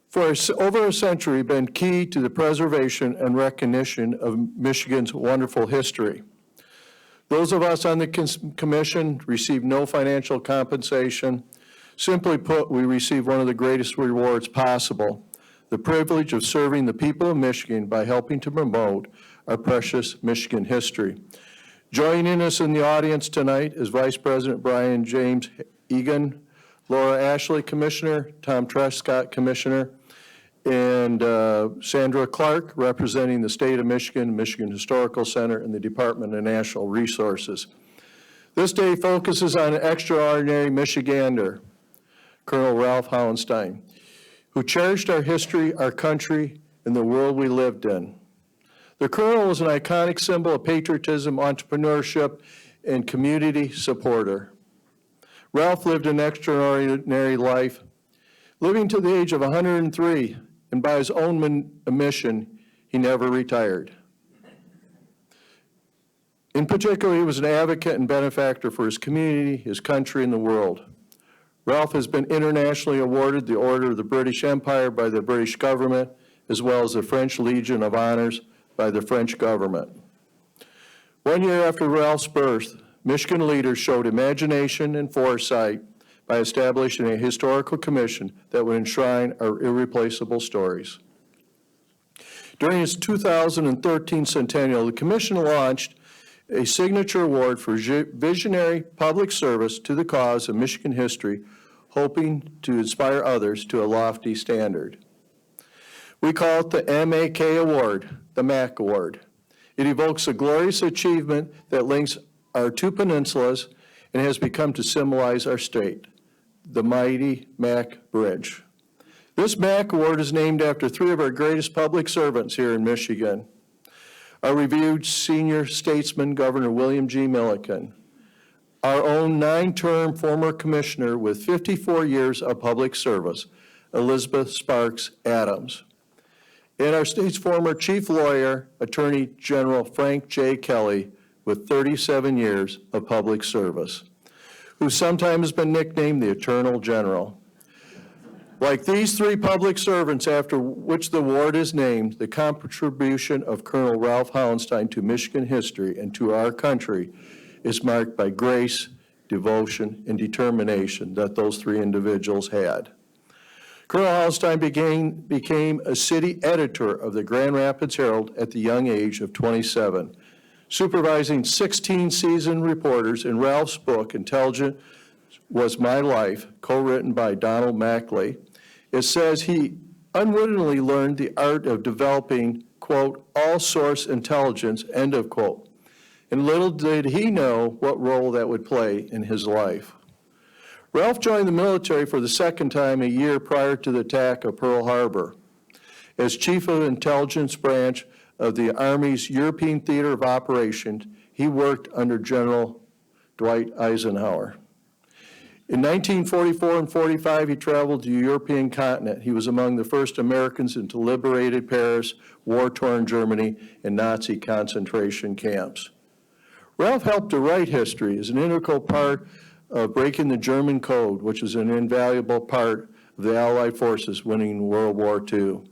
Speaker 9: for over a century been key to the preservation and recognition of Michigan's wonderful history. Those of us on the Commission receive no financial compensation. Simply put, we receive one of the greatest rewards possible, the privilege of serving the people of Michigan by helping to promote our precious Michigan history. Joining us in the audience tonight is Vice President Brian James Egan, Laura Ashley, Commissioner, Tom Trescott, Commissioner, and Sandra Clark, representing the state of Michigan, Michigan Historical Center, and the Department of National Resources. This day focuses on an extraordinary Michigander, Colonel Ralph Hauenstein, who cherished our history, our country, and the world we lived in. The Colonel was an iconic symbol of patriotism, entrepreneurship, and community supporter. Ralph lived an extraordinary life, living to the age of 103, and by his own admission, he never retired. In particular, he was an advocate and benefactor for his community, his country, and the world. Ralph has been internationally awarded the Order of the British Empire by the British government, as well as the French Legion of Honors by the French government. 1 year after Ralph's birth, Michigan leaders showed imagination and foresight by establishing a historical commission that would enshrine our irreplaceable stories. During its 2013 centennial, the commission launched a signature award for visionary public service to the cause of Michigan history, hoping to inspire others to a lofty standard. We call it the MAK Award, the MAC Award. It evokes a glorious achievement that links our two peninsulas and has become to symbolize our state, the mighty Mac Bridge. This MAC Award is named after three of our greatest public servants here in Michigan. Our revered senior statesman, Governor William G. Milliken, our own 9-term former commissioner with 54 years of public service, Elizabeth Sparks Adams, and our state's former chief lawyer, Attorney General Frank J. Kelly, with 37 years of public service, who sometimes has been nicknamed the Eternal General. Like these three public servants after which the award is named, the contribution of Colonel Ralph Hauenstein to Michigan history and to our country is marked by grace, devotion, and determination that those three individuals had. Colonel Hauenstein became a city editor of the Grand Rapids Herald at the young age of 27, supervising 16 seasoned reporters in Ralph's book, Intelligent Was My Life, co-written by Donald Mackley. It says he unwittingly learned the art of developing, quote, all source intelligence, end of quote. And little did he know what role that would play in his life. Ralph joined the military for the second time a year prior to the attack of Pearl Harbor. As chief of the intelligence branch of the Army's European Theater of Operations, he worked under General Dwight Eisenhower. In 1944 and 45, he traveled to the European continent. He was among the first Americans into liberated Paris, war-torn Germany, and Nazi concentration camps. Ralph helped to write history as an integral part of breaking the German code, which is an invaluable part of the Allied forces winning World War II.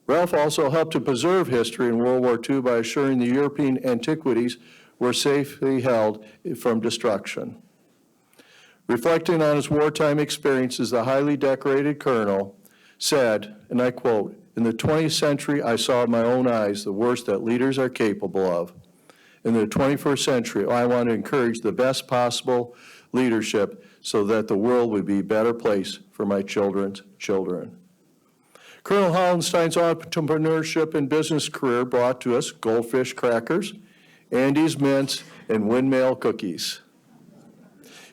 Speaker 9: Ralph also helped to preserve history in World War II by assuring the European antiquities were safely held from destruction. Reflecting on his wartime experiences, the highly decorated colonel said, and I quote, "In the 20th century, I saw with my own eyes the worst that leaders are capable of. In the 21st century, I want to encourage the best possible leadership so that the world would be a better place for my children's children." Colonel Hauenstein's entrepreneurship and business career brought to us Goldfish crackers, Andy's mints, and windmill cookies.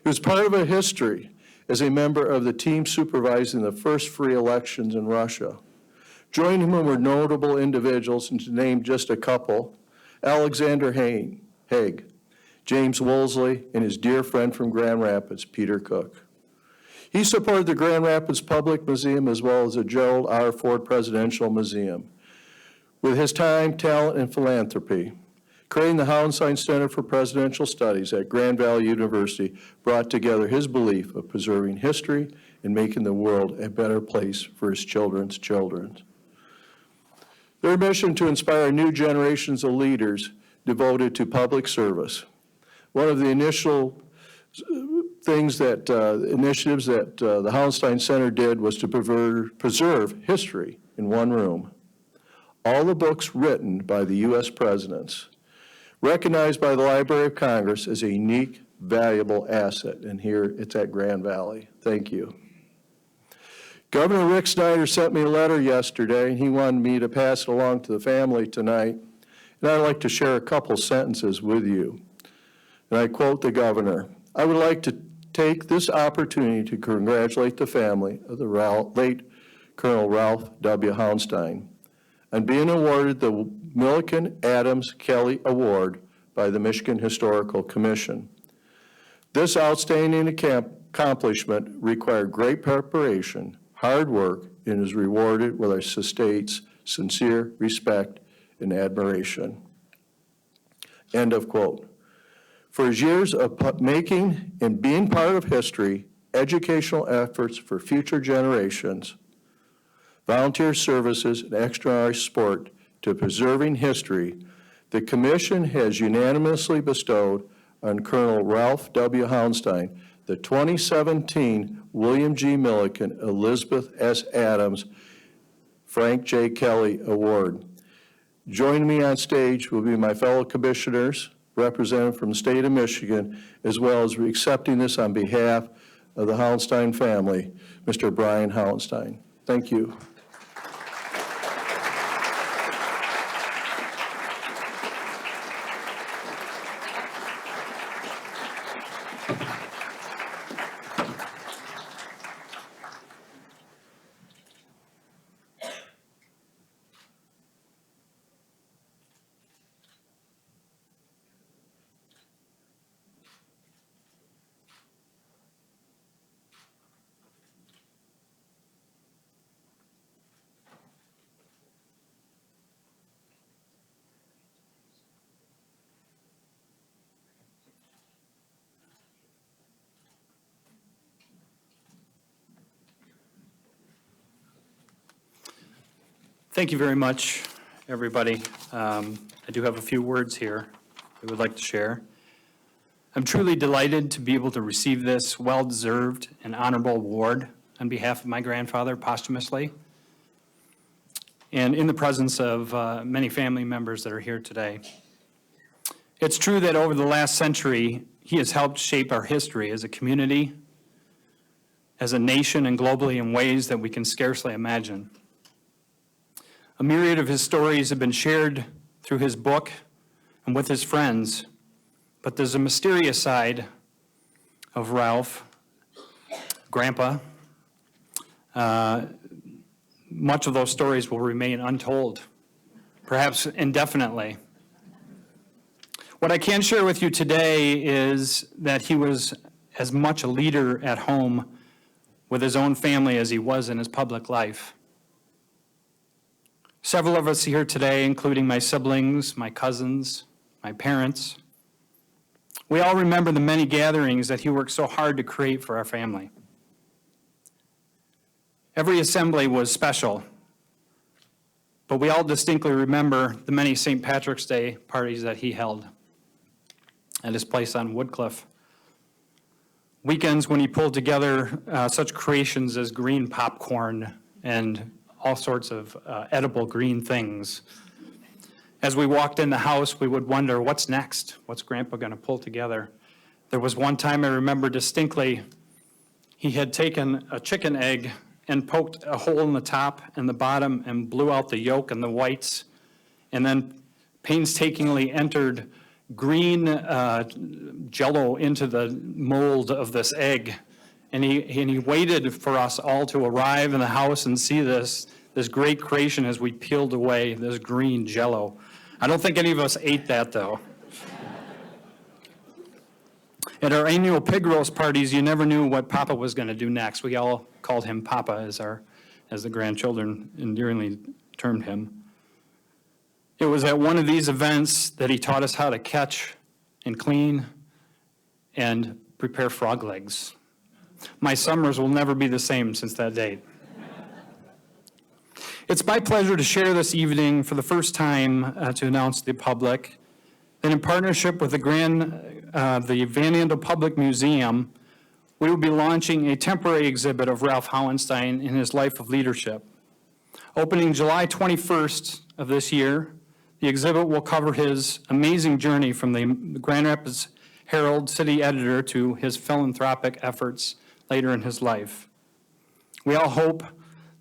Speaker 9: He was part of a history as a member of the team supervising the first free elections in Russia. Joining him were notable individuals, and to name just a couple, Alexander Haig, James Woolsey, and his dear friend from Grand Rapids, Peter Cook. He supported the Grand Rapids Public Museum as well as the Gerald R. Ford Presidential Museum. With his time, talent, and philanthropy, creating the Hauenstein Center for Presidential Studies at Grand Valley University brought together his belief of preserving history and making the world a better place for his children's children. Their mission to inspire new generations of leaders devoted to public service. One of the initial initiatives that the Hauenstein Center did was to preserve history in one room. All the books written by the U.S. presidents, recognized by the Library of Congress as a unique, valuable asset, and here it's at Grand Valley. Thank you. Governor Rick Snyder sent me a letter yesterday, and he wanted me to pass it along to the family tonight, and I'd like to share a couple sentences with you. And I quote the governor, "I would like to take this opportunity to congratulate the family of the late Colonel Ralph W. Hauenstein on being awarded the Milliken Adams Kelly Award by the Michigan Historical Commission. This outstanding accomplishment required great preparation, hard work, and is rewarded with our state's sincere respect and admiration." End of quote. For his years of making and being part of history, educational efforts for future generations, volunteer services, and extraordinary support to preserving history, the Commission has unanimously bestowed on Colonel Ralph W. Hauenstein the 2017 William G. Milliken, Elizabeth S. Adams, Frank J. Kelly Award. Joining me on stage will be my fellow commissioners, representative from the state of Michigan, as well as accepting this on behalf of the Hauenstein family, Mr. Brian Hauenstein. Thank you.
Speaker 10: Thank you very much, everybody. I do have a few words here I would like to share. I'm truly delighted to be able to receive this well-deserved and honorable award on behalf of my grandfather posthumously, and in the presence of many family members that are here today. It's true that over the last century, he has helped shape our history as a community, as a nation, and globally in ways that we can scarcely imagine. A myriad of his stories have been shared through his book and with his friends, but there's a mysterious side of Ralph, Grandpa. Much of those stories will remain untold, perhaps indefinitely. What I can share with you today is that he was as much a leader at home with his own family as he was in his public life. Several of us here today, including my siblings, my cousins, my parents, we all remember the many gatherings that he worked so hard to create for our family. Every assembly was special, but we all distinctly remember the many St. Patrick's Day parties that he held at his place on Woodcliff. Weekends when he pulled together such creations as green popcorn and all sorts of edible green things. As we walked in the house, we would wonder, what's next? What's Grandpa going to pull together? There was one time I remember distinctly, he had taken a chicken egg and poked a hole in the top and the bottom and blew out the yolk and the whites, and then painstakingly entered green Jell-O into the mold of this egg. And he waited for us all to arrive in the house and see this great creation as we peeled away this green Jell-O. I don't think any of us ate that, though. At our annual pig roast parties, you never knew what Papa was going to do next. We all called him Papa, as the grandchildren endearingly termed him. It was at one of these events that he taught us how to catch and clean and prepare frog legs. My summers will never be the same since that date. It's my pleasure to share this evening for the first time to announce to the public that in partnership with the Van Andel Public Museum, we will be launching a temporary exhibit of Ralph Hauenstein in his life of leadership. Opening July 21st of this year, the exhibit will cover his amazing journey from the Grand Rapids Herald city editor to his philanthropic efforts later in his life. We all hope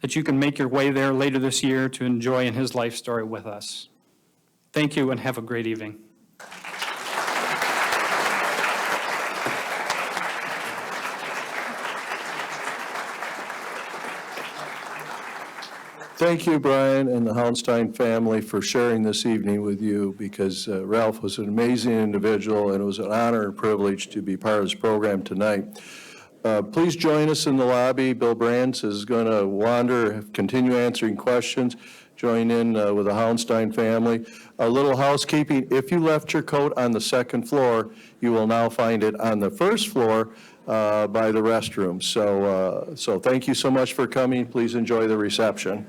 Speaker 10: that you can make your way there later this year to enjoy in his life story with us. Thank you and have a great evening.
Speaker 9: Thank you, Brian, and the Hauenstein family for sharing this evening with you, because Ralph was an amazing individual, and it was an honor and privilege to be part of this program tonight. Please join us in the lobby. Bill Brands is going to wander, continue answering questions, join in with the Hauenstein family. A little housekeeping: if you left your coat on the second floor, you will now find it on the first floor by the restroom. So thank you so much for coming. Please enjoy the reception.